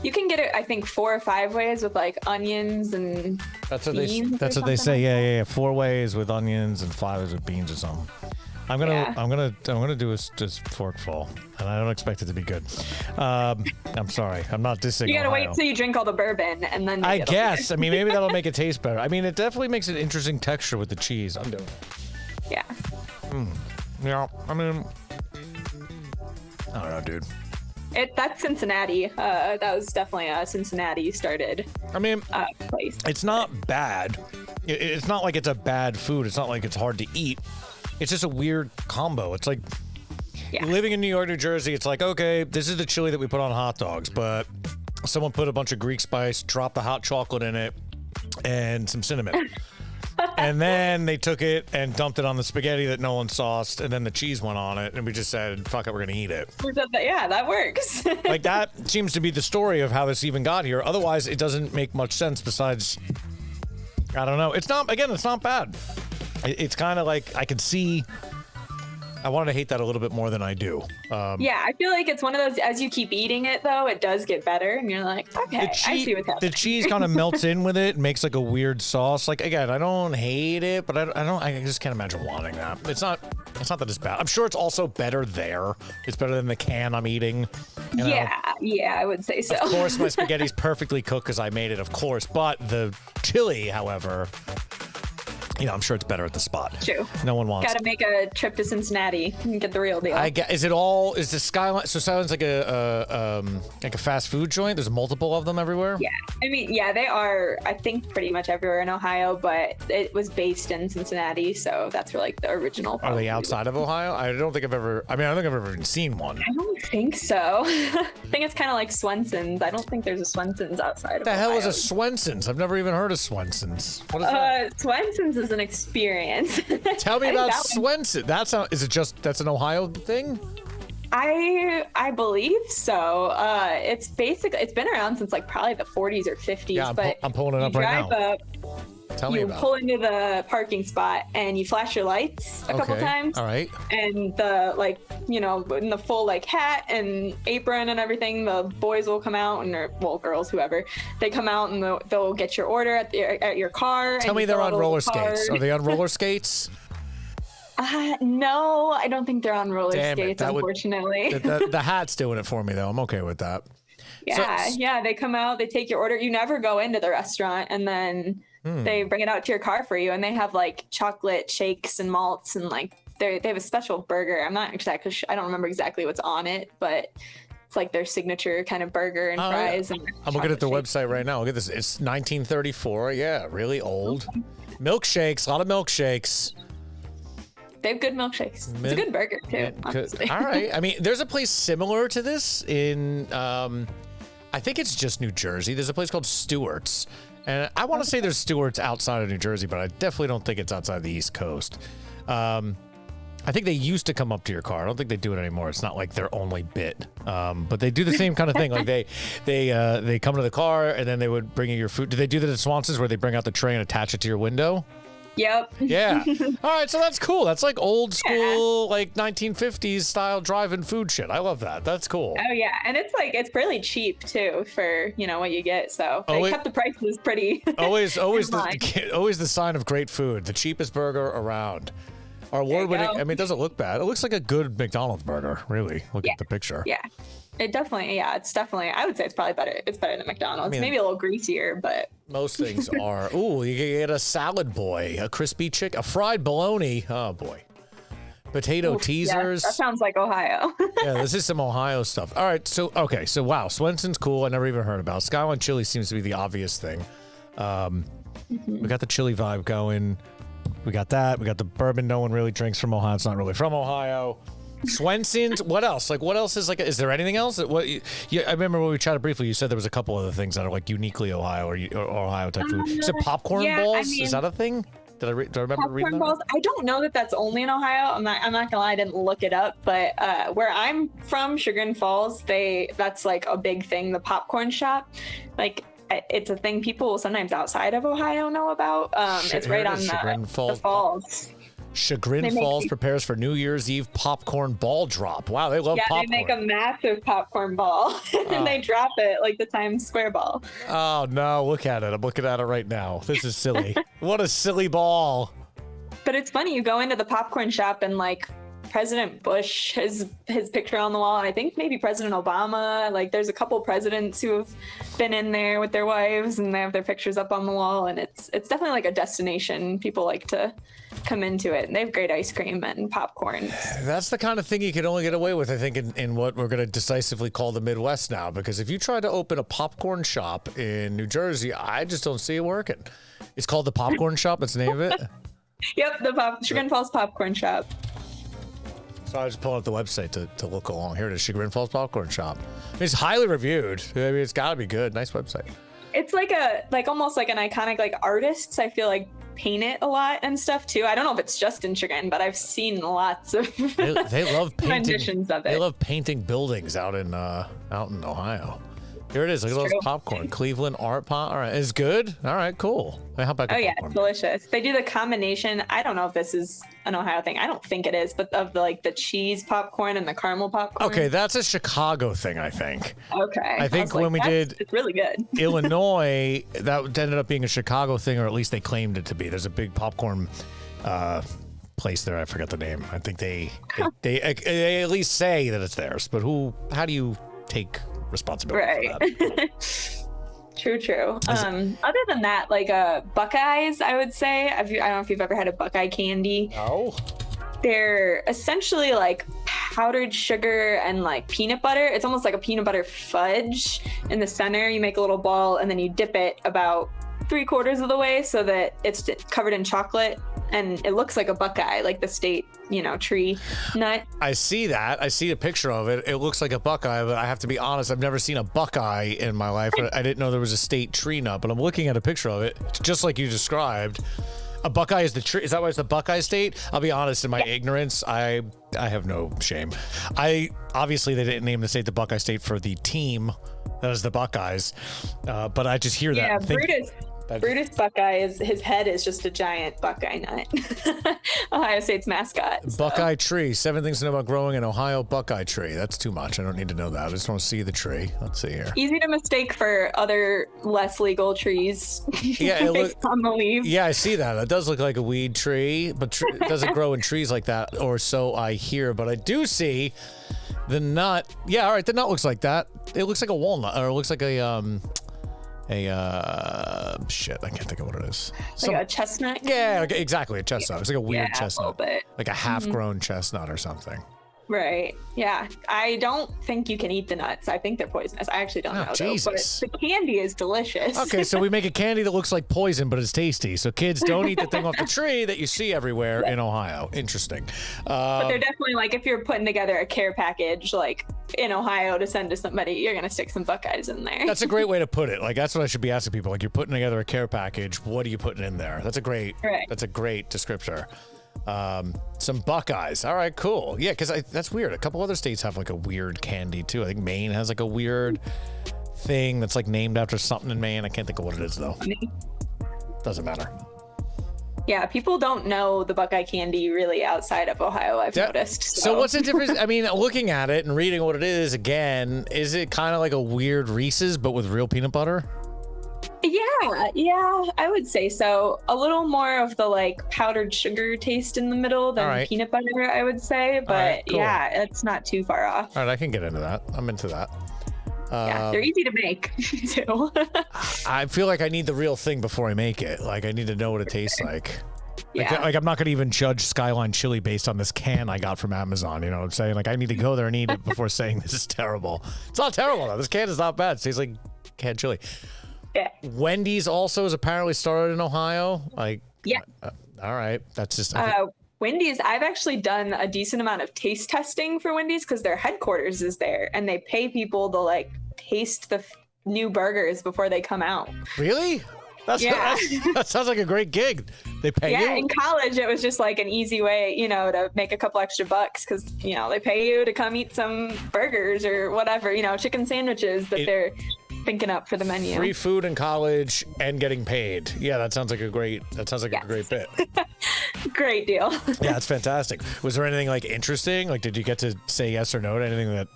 you can get it, I think, 4 or 5 ways with like onions and beans. That's what they say. Yeah. 4 ways with onions and 5 is with beans or something. I'm gonna do a forkful, and I don't expect it to be good. I'm sorry, I'm not dissing. You gotta Ohio. wait till you drink all the bourbon, and then I guess. I mean, maybe that'll make it taste better. I mean, it definitely makes an interesting texture with the cheese. I'm doing it. Yeah. Yeah, I mean, I don't know, dude. That's Cincinnati. That was definitely a Cincinnati started. I mean, place. It's not bad. It's not like it's a bad food. It's not like it's hard to eat. It's just a weird combo. It's like living in New York, New Jersey. It's like, okay, this is the chili that we put on hot dogs, but someone put a bunch of Greek spice, dropped the hot chocolate in it, and some cinnamon. And then they took it and dumped it on the spaghetti that no one sauced, and then the cheese went on it, and we just said, fuck it, we're gonna eat it. Yeah, that works. Like, that seems to be the story of how this even got here. Otherwise, it doesn't make much sense besides, I don't know. It's not bad. It's kind of like, I could see, I wanted to hate that a little bit more than I do. Yeah, I feel like it's one of those, as you keep eating it, though, it does get better, and you're like, okay, I see what's happening. The cheese kind of melts in with it and makes like a weird sauce. Like, again, I don't hate it, but I just can't imagine wanting that. It's not that it's bad. I'm sure it's also better there. It's better than the can I'm eating. Yeah, I would say so. Of course, my spaghetti's perfectly cooked because I made it, of course. But the chili, however, You know, I'm sure it's better at the spot. True. No one wants. Got to make a trip to Cincinnati and get the real deal. Is the Skyline? So Skyline's like a fast food joint. There's multiple of them everywhere. Yeah, I mean, yeah, they are. I think pretty much everywhere in Ohio, but it was based in Cincinnati, so that's where like the original. Are they outside of Ohio? I don't think I've ever. I mean, I don't think I've ever even seen one. I don't think so. I think it's kind of like Swenson's. I don't think there's a Swenson's outside of What the Ohio. hell is a Swenson's? I've never even heard of Swenson's. What is that? Swenson's is an experience. Tell me about Swenson. That's an Ohio thing? I believe so. It's been around since like probably the 40s or 50s. Yeah, but I'm pulling it up right now. Tell me about it. You pull into the parking spot and you flash your lights a couple times. All right. And the in the full like hat and apron and everything, the boys will come out girls, whoever, they come out and they'll get your order at your car. Tell me they're on roller skates. Are they on roller skates? No, I don't think they're on roller skates, unfortunately. The hat's doing it for me though. I'm okay with that. Yeah, they come out, they take your order. You never go into the restaurant, and then they bring it out to your car for you, and they have like chocolate shakes and malts, and like they have a special burger. I'm not exactly sure. I don't remember exactly what's on it, but it's like their signature kind of burger and fries. Yeah. And I'm looking at the website right now. Look at this. It's 1934. Yeah, really old. Okay. Milkshakes, a lot of milkshakes. They have good milkshakes. It's a good burger too. All right. I mean, there's a place similar to this in, I think it's just New Jersey. There's a place called Stewart's. And I want to say there's Stewart's outside of New Jersey, but I definitely don't think it's outside the East Coast. I think they used to come up to your car. I don't think they do it anymore. It's not like their only bit. But they do the same kind of thing. Like they come to the car and then they would bring you your food. Do they do that at Swanson's where they bring out the tray and attach it to your window? Yep. Yeah. All right, so that's cool. That's like old school, like 1950s style drive-in food shit. I love that. That's cool. Oh yeah, and it's really cheap too for what you get. So they kept the prices pretty. Always the sign of great food. The cheapest burger around. Our award-winning. I mean, it doesn't look bad. It looks like a good McDonald's burger. Really, look at the picture. Yeah. It's definitely. I would say it's probably better. It's better than McDonald's. Maybe a little greasier, but most things are. Ooh, you can get a salad boy, a crispy chicken, a fried bologna. Oh boy, potato teasers. Yeah, that sounds like Ohio. Yeah, this is some Ohio stuff. All right, so wow, Swenson's cool. I never even heard about. Skyline chili seems to be the obvious thing. We got the chili vibe going. We got that. We got the bourbon no one really drinks from Ohio. It's not really from Ohio. Swenson's. What else? Like, what else is like? Is there anything else? I remember when we chatted briefly. You said there was a couple other things that are like uniquely Ohio or Ohio type food. Is it popcorn balls? Is that a thing? Do I remember reading that? Popcorn balls. I don't know that that's only in Ohio. I'm not gonna lie. I didn't look it up, but where I'm from, Chagrin Falls, that's like a big thing. The popcorn shop, like. It's a thing people sometimes outside of Ohio know about. It's right on the falls. Chagrin Falls prepares for New Year's Eve popcorn ball drop. Wow, they love popcorn. Yeah, they make a massive popcorn ball and they drop it like the Times Square ball. Oh no, look at it. I'm looking at it right now. This is silly. What a silly ball. But it's funny, you go into the popcorn shop and like President Bush, his picture on the wall. I think maybe President Obama. Like there's a couple presidents who have been in there with their wives and they have their pictures up on the wall. And it's definitely like a destination. People like to come into it. And they have great ice cream and popcorn. That's the kind of thing you can only get away with, I think, in what we're going to decisively call the Midwest now. Because if you try to open a popcorn shop in New Jersey, I just don't see it working. It's called the Popcorn Shop. That's the name of it. Yep, the Chagrin Falls Popcorn Shop. So I was just pulling up the website to look along. Here it is, Chagrin Falls Popcorn Shop. I mean, it's highly reviewed. I mean, it's got to be good. Nice website. It's like almost like an iconic, like artists, I feel like paint it a lot and stuff too. I don't know if it's just in Chagrin, but I've seen lots of they love painting renditions of it. They love painting buildings out in Ohio. Here it is. Look at those popcorn. Cleveland art pop. All right, it's good. All right, cool. How about yeah, it's delicious. They do the combination. I don't know if this is an Ohio thing. I don't think it is, but of the cheese popcorn and the caramel popcorn. Okay, that's a Chicago thing, I think. Okay. I think when we did it's really good. Illinois, that ended up being a Chicago thing, or at least they claimed it to be. There's a big popcorn place there. I forgot the name. I think they at least say that it's theirs, but how do you take responsibility for that? True. Other than that, like Buckeyes, I would say. I don't know if you've ever had a Buckeye candy. No. They're essentially like powdered sugar and like peanut butter. It's almost like a peanut butter fudge. In the center, you make a little ball and then you dip it about 3/4 of the way so that it's covered in chocolate, and it looks like a Buckeye, like the state, tree nut. I see that. I see a picture of it. It looks like a Buckeye, but I have to be honest, I've never seen a Buckeye in my life. I didn't know there was a state tree nut, but I'm looking at a picture of it, just like you described. A Buckeye is the tree. Is that why it's the Buckeye state? I'll be honest, in my ignorance, I have no shame. Obviously they didn't name the state the Buckeye State for the team that is the Buckeyes, but I just hear that. Yeah, Brutus Buckeye his head is just a giant Buckeye nut. Ohio State's mascot. So. Buckeye tree. 7 things to know about growing an Ohio Buckeye tree. That's too much. I don't need to know that. I just want to see the tree. Let's see here. Easy to mistake for other less legal trees. Yeah, based on the leaves. Yeah, I see that. It does look like a weed tree, but it doesn't grow in trees like that, or so I hear. But I do see the nut. Yeah, all right. The nut looks like that. It looks like a walnut, or it looks like shit, I can't think of what it is. Like a chestnut? Yeah, exactly, a chestnut. It's like a weird chestnut. Like a half-grown chestnut or something. Right. Yeah. I don't think you can eat the nuts. I think they're poisonous. I actually don't know. Jesus. Though, but the candy is delicious. Okay, so we make a candy that looks like poison, but it's tasty. So kids, don't eat the thing off the tree that you see everywhere in Ohio. Interesting. But they're definitely like, if you're putting together a care package, like in Ohio to send to somebody, you're going to stick some Buckeyes in there. That's a great way to put it. Like, that's what I should be asking people. Like, you're putting together a care package. What are you putting in there? That's a great descriptor. Some Buckeyes. All right, cool. Yeah, because that's weird. A couple other states have like a weird candy too. I think Maine has like a weird thing that's like named after something in Maine. I can't think of what it is though. Doesn't matter. Yeah, people don't know the Buckeye candy really outside of Ohio, I've noticed. So what's the difference? I mean, looking at it and reading what it is again, is it kind of like a weird Reese's but with real peanut butter? Yeah, I would say so. A little more of the like powdered sugar taste in the middle than peanut butter, I would say. But cool. Yeah, it's not too far off. All right, I can get into that. I'm into that. Yeah, they're easy to make too. I feel like I need the real thing before I make it. Like I need to know what it tastes like. Yeah. Like I'm not going to even judge SKYLINE chili based on this can I got from Amazon. You know what I'm saying? Like I need to go there and eat it before saying this is terrible. It's not terrible though. This can is not bad. It tastes like canned chili. Yeah. Wendy's also is apparently started in Ohio. Like, yeah. All right. That's just. Wendy's, I've actually done a decent amount of taste testing for Wendy's because their headquarters is there and they pay people to like taste the new burgers before they come out. Really? That sounds like a great gig. They pay you? Yeah, in college, it was just like an easy way, to make a couple extra bucks because, they pay you to come eat some burgers or whatever, chicken sandwiches that they're thinking up for the menu. Free food in college and getting paid. Yeah, that sounds like a great bit. Great deal. Yeah, it's fantastic. Was there anything like interesting? Like, did you get to say yes or no to anything that?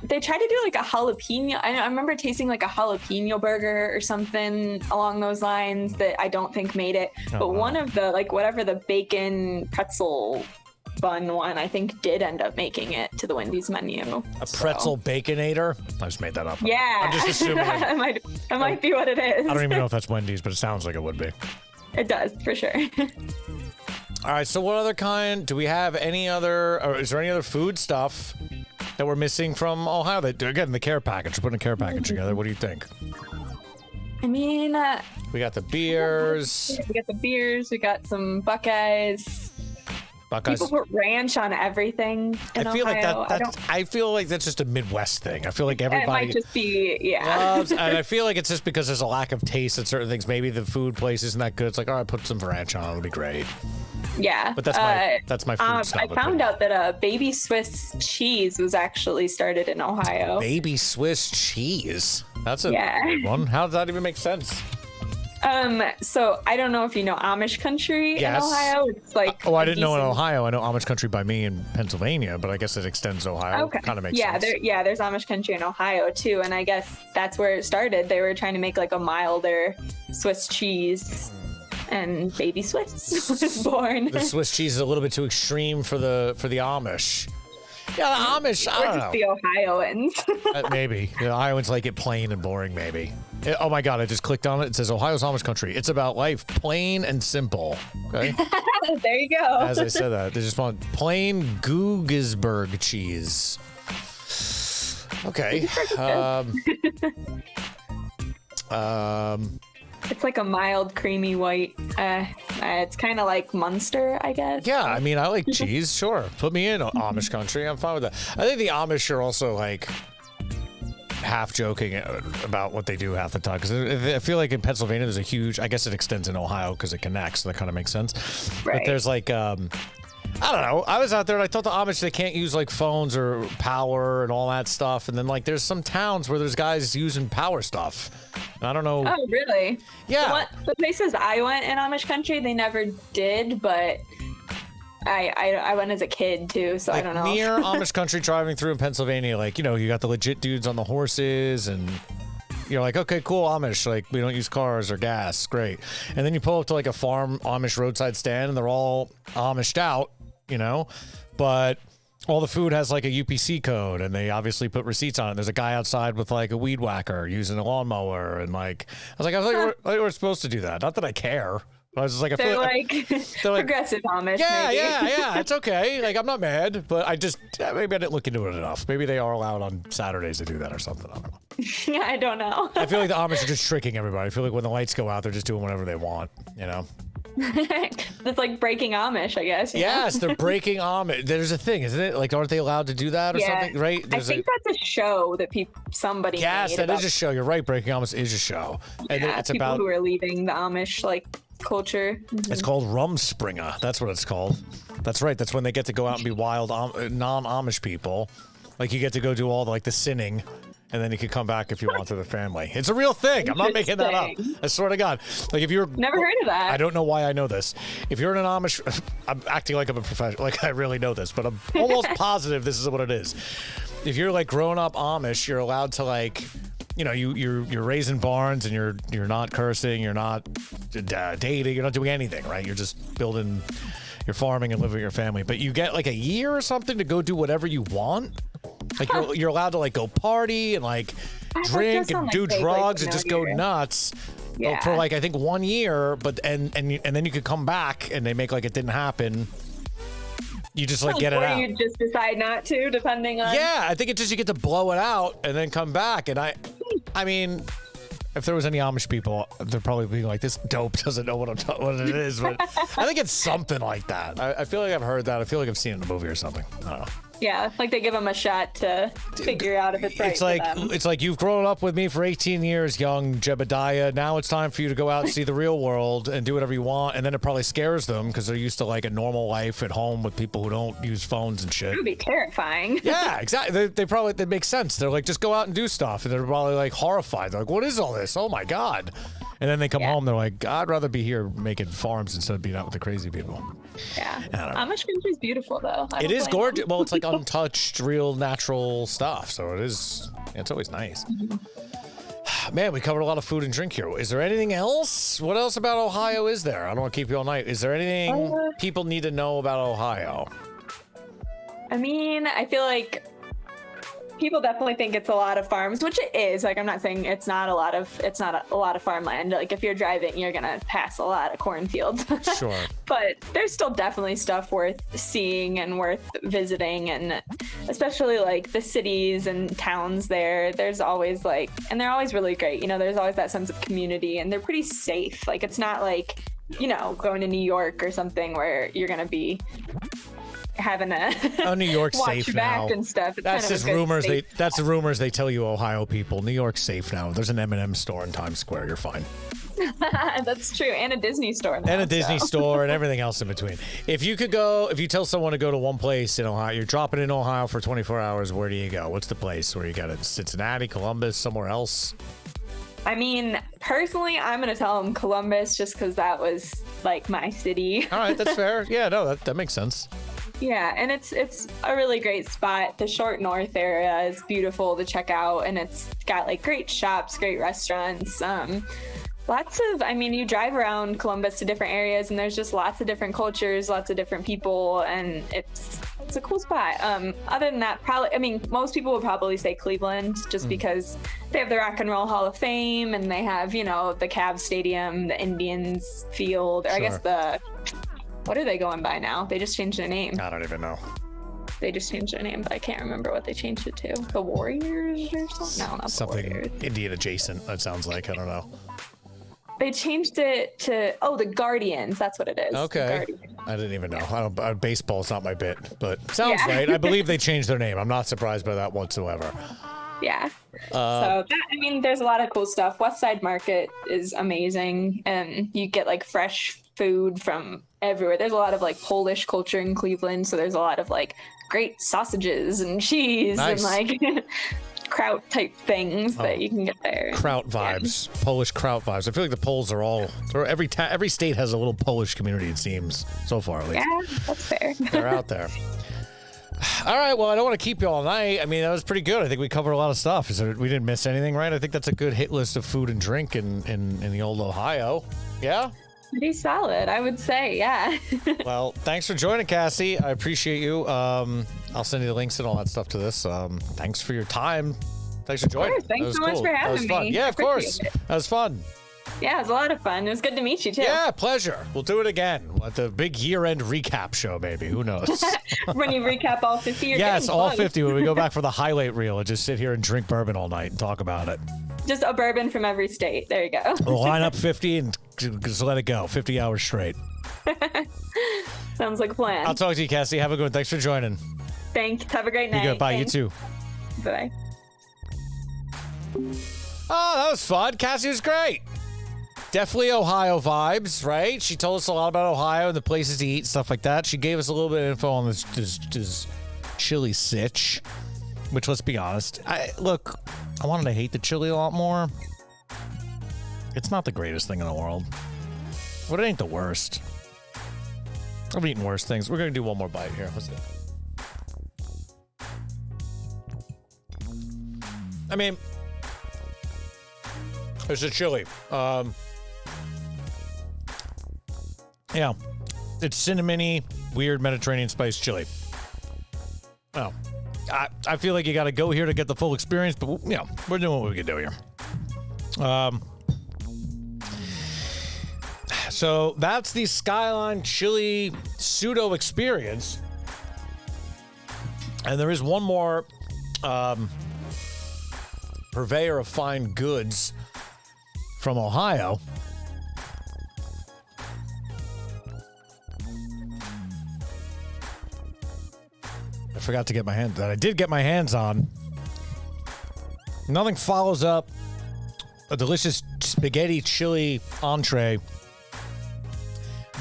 They tried to do like a jalapeno. I remember tasting like a jalapeno burger or something along those lines that I don't think made it. But one of the like whatever the bacon pretzel bun one, I think did end up making it to the Wendy's menu. A pretzel baconator? I just made that up. Yeah. I'm just assuming. That might be what it is. I don't even know if that's Wendy's, but it sounds like it would be. It does, for sure. All right, so what other kind? Do we have any other, or is there any other food stuff that we're missing from Ohio? That, again, the care package. We're putting a care package together. What do you think? I mean, we got the beers. We got some Buckeyes. People put ranch on everything in Ohio. I feel like that's just a Midwest thing. I feel like everybody. It might just be, loves, and I feel like it's just because there's a lack of taste in certain things. Maybe the food place isn't that good. It's like, all right, put some ranch on. It'll be great. Yeah. But that's my food stuff. I found out that baby Swiss cheese was actually started in Ohio. Baby Swiss cheese? That's a good one. How does that even make sense? So I don't know if you know Amish country in Ohio. It's like I didn't know in Ohio. I know Amish country by me in Pennsylvania, but I guess it extends to Ohio. Okay. Kind of makes sense. There's Amish country in Ohio too, and I guess that's where it started. They were trying to make like a milder Swiss cheese, and baby Swiss was born. The Swiss cheese is a little bit too extreme for the Amish. Yeah, the Amish, I Or don't just know. the Ohioans. Maybe. The Iowans like it plain and boring, maybe. Oh my God, I just clicked on it. It says Ohio's Amish country. It's about life, plain and simple. Okay. There you go. As I said that, they just want plain Googisburg cheese. Okay. It's like a mild, creamy white. It's kind of like Munster, I guess. Yeah, I mean, I like cheese. Sure, put me in Amish country. I'm fine with that. I think the Amish are also like half joking about what they do half the time, because I feel like in Pennsylvania there's a huge. I guess it extends in Ohio because it connects. So that kind of makes sense. Right. But there's like. I don't know. I was out there and I thought the Amish, they can't use like phones or power and all that stuff. And then like there's some towns where there's guys using power stuff. I don't know. Oh, really? Yeah. The places I went in Amish country, they never did, but I went as a kid too, so Like I don't know. near Amish country driving through in Pennsylvania, like, you know, you got the legit dudes on the horses and you're like, okay, cool, Amish. Like, we don't use cars or gas. Great. And then you pull up to like a farm Amish roadside stand and they're all Amished out, you know, but all the food has like a UPC code and they obviously put receipts on it. There's a guy outside with like a weed whacker using a lawnmower. And like, I thought you were supposed to do that. Not that I care. But I was just like, I They're feel like, they're like progressive Amish. yeah, maybe. yeah. It's okay. Like, I'm not mad, but maybe I didn't look into it enough. Maybe they are allowed on Saturdays to do that or something. I don't know. Yeah, I don't know. I feel like the Amish are just tricking everybody. I feel like when the lights go out, they're just doing whatever they want, you know? It's like breaking Amish, I guess. you know? Yes, they're breaking Amish. There's a thing, isn't it? Like, aren't they allowed to do that or Yeah. something? Right? I think that's a show that somebody Yes, made that about is a show. You're right. Breaking Amish is a show. And it's people about. who are leaving the Amish like culture. It's called Rumspringa. That's what it's called. That's right. That's when they get to go out and be wild non-Amish people. Like, you get to go do all the sinning. And then you can come back if you want to the family. It's a real thing. I'm not making that up. I swear to God. Like, if you're Never heard of that. I don't know why I know this. If you're in an Amish, I'm acting like I'm a professional, like I really know this, but I'm almost positive this is what it is. If you're like grown up Amish, you're allowed to like, you know, you're raising barns and you're not cursing, you're not dating, you're not doing anything, right? You're just building, you're farming and living with your family. But you get like a year or something to go do whatever you want. Like you're allowed to like go party and like drink and do drugs and just go nuts for like I think 1 year, but and then you could come back and they make like it didn't happen. You just like get it out. Or you just decide not to, depending on. Yeah, I think it's just you get to blow it out and then come back. And I mean, if there was any Amish people, they're probably being like, "This dope doesn't know what it is." But I think it's something like that. I feel like I've heard that. I feel like I've seen it in a movie or something. I don't know. Yeah, like they give them a shot to figure out if it's right for them. It's like you've grown up with me for 18 years, young Jebediah. Now it's time for you to go out and see the real world and do whatever you want. And then it probably scares them because they're used to like a normal life at home with people who don't use phones and shit. It would be terrifying. Yeah, exactly. They make sense. They're like, just go out and do stuff. And they're probably like horrified. They're like, what is all this? Oh my God. And then they come home, they're like, I'd rather be here making farms instead of being out with the crazy people. Yeah. Amish country's beautiful, though. It is gorgeous. Well, it's like untouched, real, natural stuff. So it is, it's always nice. Man, we covered a lot of food and drink here. Is there anything else? What else about Ohio is there? I don't want to keep you all night. Is there anything people need to know about Ohio? I mean, I feel like people definitely think it's a lot of farms, which it is. Like, I'm not saying it's not a lot of farmland. Like, if you're driving, you're gonna pass a lot of cornfields. Sure. But there's still definitely stuff worth seeing and worth visiting, and especially like the cities and towns there. There's always and they're always really great. You know, there's always that sense of community, and they're pretty safe. Like, it's not like, you know, going to New York or something where you're gonna be having a New York's watch safe your back now. and stuff. It's That's kind of just a good rumors. safe That's the rumors they tell you, Ohio people. New York's safe now. There's an M&M store in Times Square. You're fine. That's true, and a Disney store now, And a Disney store and everything else in between. If you tell someone to go to one place in Ohio, you're dropping in Ohio for 24 hours. Where do you go? What's the place where you got it? Cincinnati, Columbus, somewhere else? I mean, personally, I'm gonna tell them Columbus just because that was like my city. All right, that's fair. Yeah, no, that makes sense. Yeah, and it's a really great spot. The short north area is beautiful to check out, and it's got like great shops, great restaurants. You drive around Columbus to different areas, and there's just lots of different cultures, lots of different people, and it's It's a cool spot. Other than that, probably, I mean, most people would probably say Cleveland just because they have the Rock and Roll Hall of Fame and they have, you know, the Cavs Stadium, the Indians Field, or I guess what are they going by now? They just changed their name. I don't even know. They just changed their name, but I can't remember what they changed it to. The Warriors or something? No, not Something the Warriors. Indian adjacent, that sounds like. I don't know. They changed it to, the Guardians. That's what it is. Okay. I didn't even know. Baseball's not my bit, but sounds right. I believe they changed their name. I'm not surprised by that whatsoever. Yeah. So, I mean, there's a lot of cool stuff. West Side Market is amazing, and you get like fresh food from everywhere. There's a lot of like Polish culture in Cleveland, so there's a lot of like great sausages and cheese and like kraut type things that you can get there. Kraut vibes, Polish kraut vibes. I feel like the Poles are all, every state has a little Polish community, it seems, so far at least. Yeah, that's fair. They're out there. All right, well, I don't want to keep you all night. I mean, that was pretty good. I think we covered a lot of stuff. We didn't miss anything, right? I think that's a good hit list of food and drink in the old Ohio. Yeah? Pretty solid, I would say, yeah. Well, thanks for joining, Cassie. I appreciate you. I'll send you the links and all that stuff to this. Thanks for your time. Thanks for joining. Thanks so much for having me. Yeah, of course. That was fun. Yeah, it was a lot of fun. It was good to meet you, too. Yeah, pleasure. We'll do it again at the big year-end recap show, maybe. Who knows? When you recap all 50, yes, all 50. When we go back for the highlight reel and just sit here and drink bourbon all night and talk about it. Just a bourbon from every state. There you go. We'll line up 50 and just let it go. 50 hours straight. Sounds like a plan. I'll talk to you, Cassie. Have a good one. Thanks for joining. Thanks. Have a great night. You good. Bye. Thanks. You too. Bye. Oh, that was fun. Cassie was great. Definitely Ohio vibes, right? She told us a lot about Ohio and the places to eat, stuff like that. She gave us a little bit of info on this chili sitch, which, let's be honest, I wanted to hate the chili a lot more. It's not the greatest thing in the world, but it ain't the worst. I've eaten worse things. We're going to do one more bite here. What's it? I mean, there's a chili. Yeah, it's cinnamony, weird Mediterranean spice chili. Oh, I feel like you got to go here to get the full experience, but we're doing what we can do here. So that's the Skyline chili pseudo experience, and there is one more purveyor of fine goods from Ohio. I forgot to get my hands that I did get my hands on. Nothing follows up a delicious spaghetti chili entree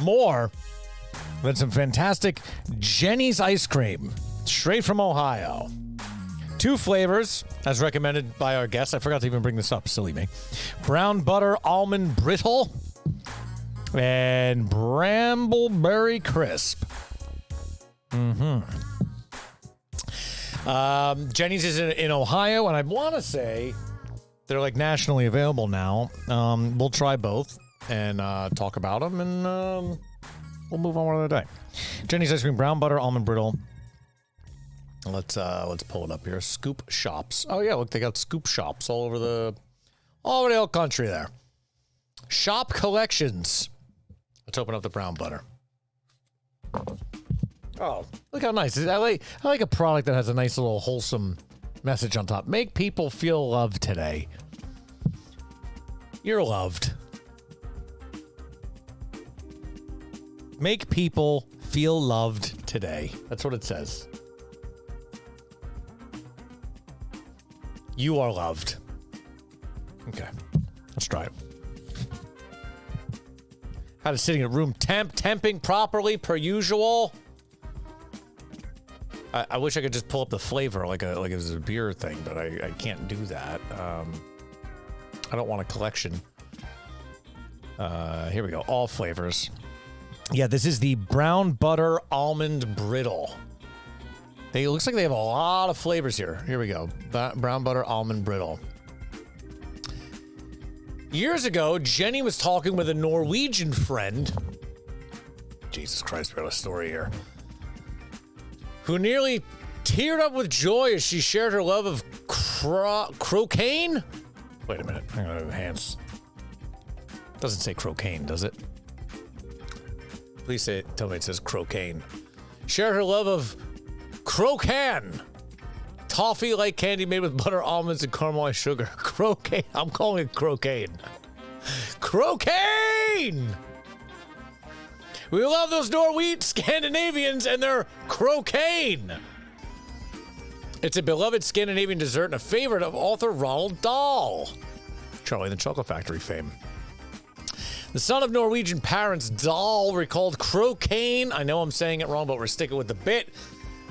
more than some fantastic JENI'S ice cream straight from Ohio. 2 flavors, as recommended by our guests. I forgot to even bring this up. Silly me. Brown butter almond brittle and brambleberry crisp. JENI'S is in Ohio, and I want to say they're like nationally available now. We'll try both and talk about them, and we'll move on one other day. JENI'S ice cream, brown butter almond brittle. Let's pull it up here. Scoop shops. Oh yeah, look, they got scoop shops all over the whole country there. Shop collections. Let's open up the brown butter. Oh, look how nice. I like a product that has a nice little wholesome message on top. Make people feel loved today. You're loved. Make people feel loved today. That's what it says. You are loved. Okay, let's try it. Had it sitting at room temp, temping properly per usual. I wish I could just pull up the flavor like it was a beer thing, but I can't do that. I don't want a collection. Here we go. All flavors. Yeah, this is the brown butter almond brittle. It looks like they have a lot of flavors here. Here we go. Brown butter almond brittle. Years ago, Jenny was talking with a Norwegian friend. Jesus Christ, we got a story here. who nearly teared up with joy as she shared her love of croquet. Wait a minute. I'm going to enhance. Doesn't say croquet, does it? Please tell me it says croquet. Shared her love of croquet. Toffee-like candy made with butter, almonds, and caramelized sugar. Croquet. I'm calling it croquet. Croquet! We love those Norwegian Scandinavians and their croquet. It's a beloved Scandinavian dessert and a favorite of author Roald Dahl. Charlie and the Chocolate Factory fame. The son of Norwegian parents, Dahl recalled croquet. I know I'm saying it wrong, but we're sticking with the bit.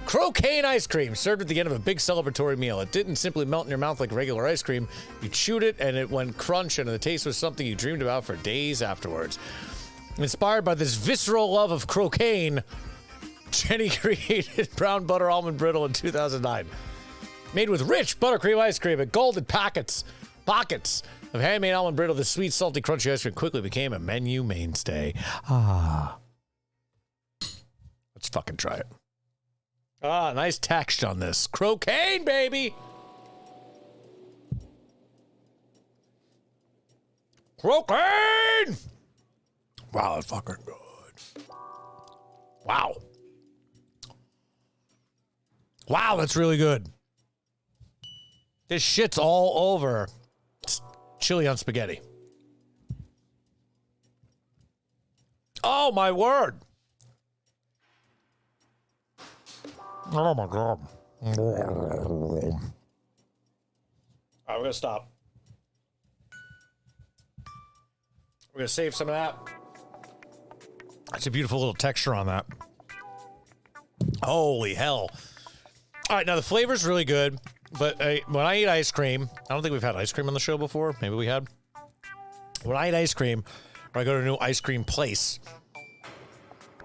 Croquet ice cream served at the end of a big celebratory meal. It didn't simply melt in your mouth like regular ice cream. You chewed it and it went crunch, and the taste was something you dreamed about for days afterwards. Inspired by this visceral love of croquet, Jenny created brown butter almond brittle in 2009. Made with rich buttercream ice cream and golden pockets of handmade almond brittle, the sweet, salty, crunchy ice cream quickly became a menu mainstay. Let's fucking try it. Nice text on this. Croquet, baby! Croquet! Wow, that's fucking good. Wow. Wow, that's really good. This shit's all over chili on spaghetti. Oh, my word. Oh, my God. All right, we're going to stop. We're going to save some of that. That's a beautiful little texture on that. Holy hell. All right, now the flavor's really good, but when I eat ice cream, I don't think we've had ice cream on the show before. Maybe we had. When I eat ice cream, or I go to a new ice cream place,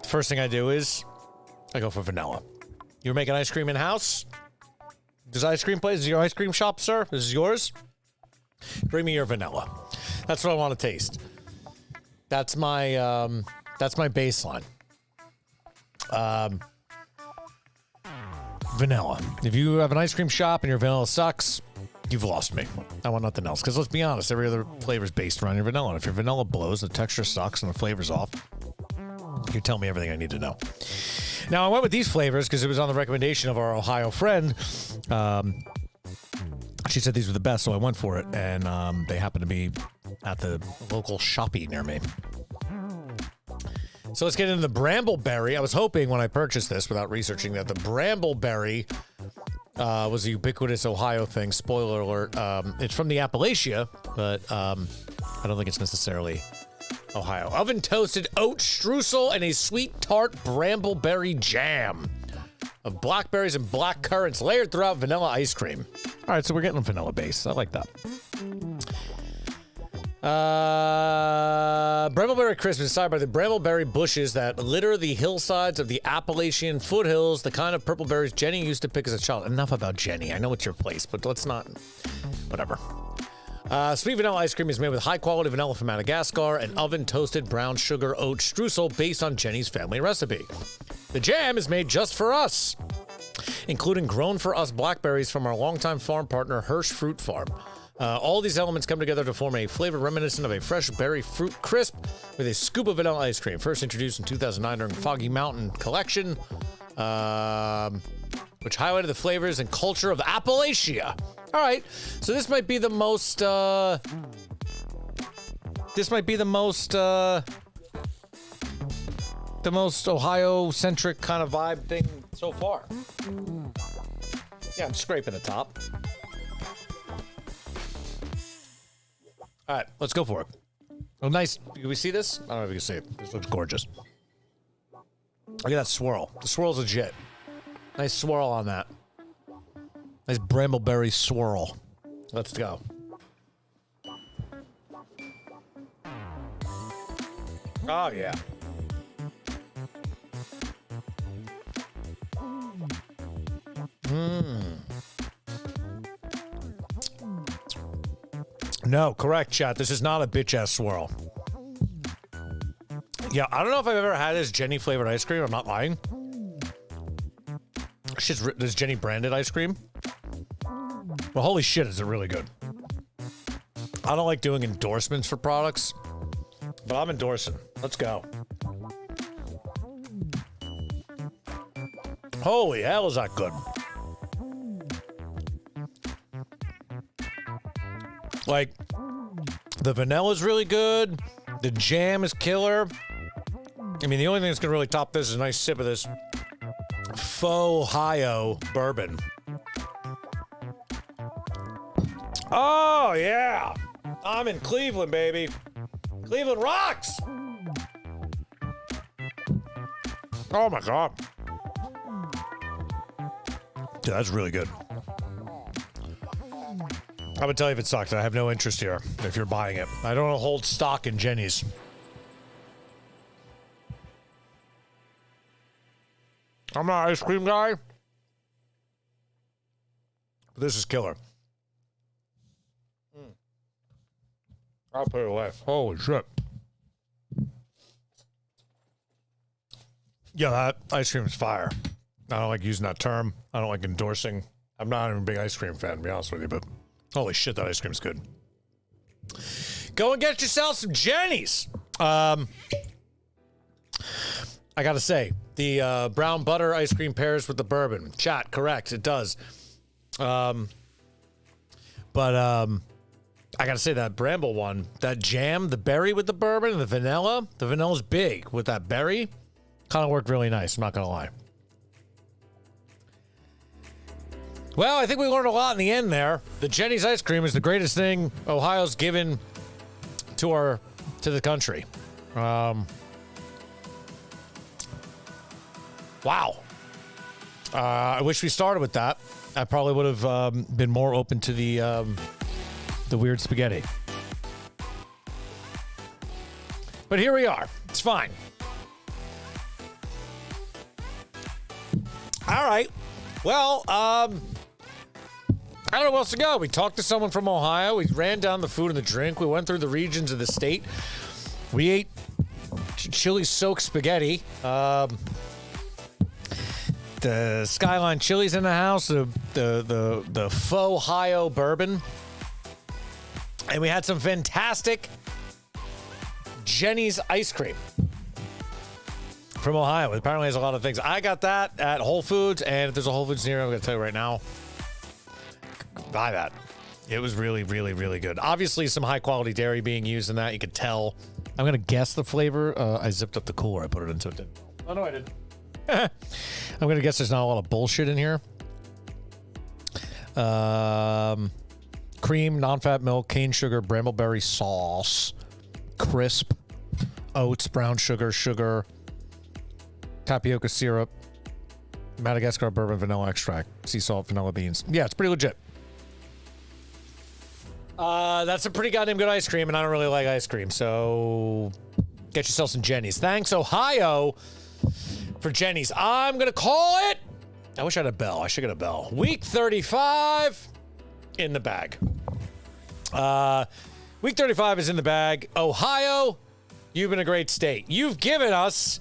the first thing I do is I go for vanilla. You're making ice cream in-house? This ice cream place is your ice cream shop, sir? This is yours? Bring me your vanilla. That's what I want to taste. That's my baseline. Vanilla. If you have an ice cream shop and your vanilla sucks, you've lost me. I want nothing else. Because let's be honest, every other flavor is based around your vanilla. And if your vanilla blows, the texture sucks, and the flavor's off, you tell me everything I need to know. Now, I went with these flavors because it was on the recommendation of our Ohio friend. She said these were the best, so I went for it. And they happen to be at the local shoppy near me. So let's get into the Brambleberry. I was hoping when I purchased this, without researching, that the Brambleberry was a ubiquitous Ohio thing. Spoiler alert. It's from the Appalachia, but I don't think it's necessarily Ohio. Oven-toasted oat streusel and a sweet tart Brambleberry jam of blackberries and black currants layered throughout vanilla ice cream. All right, so we're getting a vanilla base. I like that. Brambleberry crisp is inspired by the brambleberry bushes that litter the hillsides of the Appalachian foothills, the kind of purple berries Jenny used to pick as a child. Enough about Jenny. I know it's your place, but let's not. Whatever. Sweet vanilla ice cream is made with high-quality vanilla from Madagascar and oven-toasted brown sugar oat streusel based on Jenny's family recipe. The jam is made just for us, including grown-for-us blackberries from our longtime farm partner, Hirsch Fruit Farm. All these elements come together to form a flavor reminiscent of a fresh berry fruit crisp with a scoop of vanilla ice cream. First introduced in 2009 during Foggy Mountain Collection, which highlighted the flavors and culture of Appalachia. All right, so this might be the most, Ohio-centric kind of vibe thing so far. Yeah, I'm scraping the top. All right, let's go for it. Oh, nice. Can we see this? I don't know if you can see it. This looks gorgeous. Look at that swirl. The swirl's legit. Nice swirl on that. Nice brambleberry swirl. Let's go. Oh, yeah. No, correct, chat. This is not a bitch-ass swirl. Yeah, I don't know if I've ever had this Jenny-flavored ice cream. I'm not lying. There's Jenny branded ice cream. Well, holy shit, is it really good. I don't like doing endorsements for products, but I'm endorsing. Let's go. Holy hell, is that good. Like, the vanilla's really good. The jam is killer. I mean, the only thing that's gonna really top this is a nice sip of this faux Ohio bourbon. Oh, yeah. I'm in Cleveland, baby. Cleveland rocks. Oh, my God. Dude, that's really good. I'm gonna tell you if it sucks. I have no interest here if you're buying it. I don't hold stock in Jenny's. I'm not an ice cream guy, but this is killer. I'll put it away. Holy shit. Yeah, that ice cream is fire. I don't like using that term. I don't like endorsing. I'm not even a big ice cream fan, to be honest with you, but holy shit, that ice cream's good. Go and get yourself some Jenny's. I gotta say, the brown butter ice cream pairs with the bourbon. Chat, correct, it does. I gotta say that Bramble one, that jam, the berry with the bourbon and the vanilla's big with that berry. Kind of worked really nice, I'm not gonna lie. Well, I think we learned a lot in the end there. The Jenny's ice cream is the greatest thing Ohio's given to the country. Wow. I wish we started with that. I probably would have been more open to the weird spaghetti. But here we are. It's fine. All right. Well, I don't know where else to go. We talked to someone from Ohio. We ran down the food and the drink. We went through the regions of the state. We ate chili soaked spaghetti. The SKYLINE chili's in the house. The faux Ohio bourbon. And we had some fantastic Jenny's ice cream from Ohio. It apparently has a lot of things. I got that at Whole Foods, and if there's a Whole Foods near, I'm going to tell you right now, buy that. It was really, really, really good. Obviously, some high-quality dairy being used in that. You could tell. I'm going to guess the flavor. I zipped up the cooler. I put it into it. Oh, no, I didn't. I'm going to guess there's not a lot of bullshit in here. Cream, non-fat milk, cane sugar, brambleberry sauce, crisp, oats, brown sugar, tapioca syrup, Madagascar bourbon, vanilla extract, sea salt, vanilla beans. Yeah, it's pretty legit. That's a pretty goddamn good ice cream, and I don't really like ice cream, so get yourself some Jenny's. Thanks, Ohio, for Jenny's. I'm going to call it. I wish I had a bell. I should get a bell. Week 35 in the bag. Week 35 is in the bag. Ohio, you've been a great state. You've given us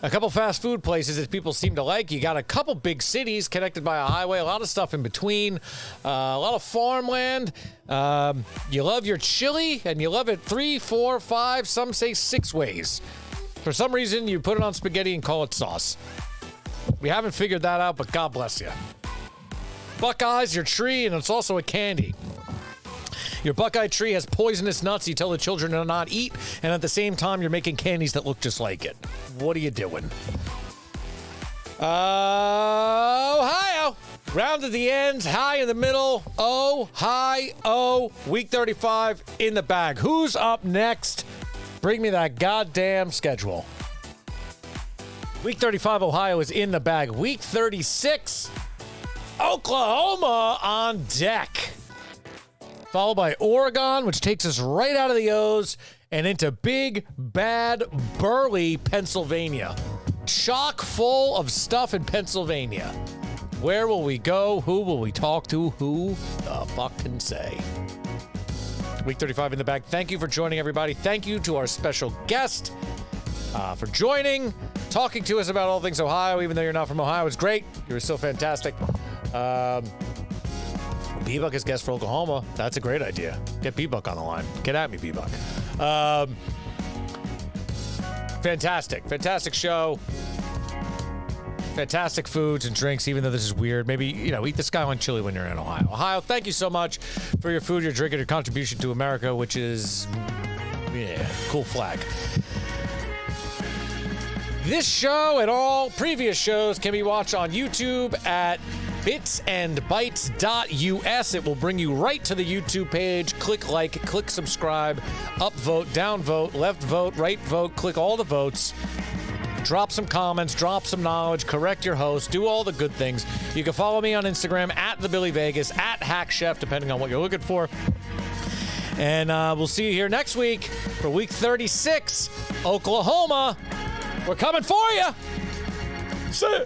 a couple fast food places that people seem to like. You got a couple big cities connected by a highway, a lot of stuff in between, a lot of farmland. You love your chili, and you love it 3, 4, 5, some say 6 ways. For some reason, you put it on spaghetti and call it sauce. We haven't figured that out, but God bless you. Buckeyes, your tree, and it's also a candy. Your Buckeye tree has poisonous nuts you tell the children to not eat, and at the same time, you're making candies that look just like it. What are you doing? Ohio. Round at the ends, high in the middle. Ohio. Week 35 in the bag. Who's up next? Bring me that goddamn schedule. Week 35, Ohio is in the bag. Week 36, Oklahoma on deck. Followed by Oregon, which takes us right out of the O's and into big, bad, burly Pennsylvania. Chock full of stuff in Pennsylvania. Where will we go? Who will we talk to? Who the fuck can say? Week 35 in the bag. Thank you for joining, everybody. Thank you to our special guest for joining. talking to us about all things Ohio, even though you're not from Ohio. It's great. You were so fantastic. B-Buck is guest for Oklahoma. That's a great idea. Get B-Buck on the line. Get at me, B-Buck. Fantastic show. Fantastic foods and drinks, even though this is weird. Maybe, eat the SKYLINE chili when you're in Ohio. Ohio, thank you so much for your food, your drink, and your contribution to America, which is, cool flag. This show and all previous shows can be watched on YouTube at bitsandbytes.us. It will bring you right to the YouTube page. Click like, click subscribe, up vote, down vote, left vote, right vote, click all the votes. Drop some comments, drop some knowledge, correct your host, do all the good things. You can follow me on Instagram at TheBillyVegas, at HackChef, depending on what you're looking for. And we'll see you here next week for week 36, Oklahoma. We're coming for you. See ya.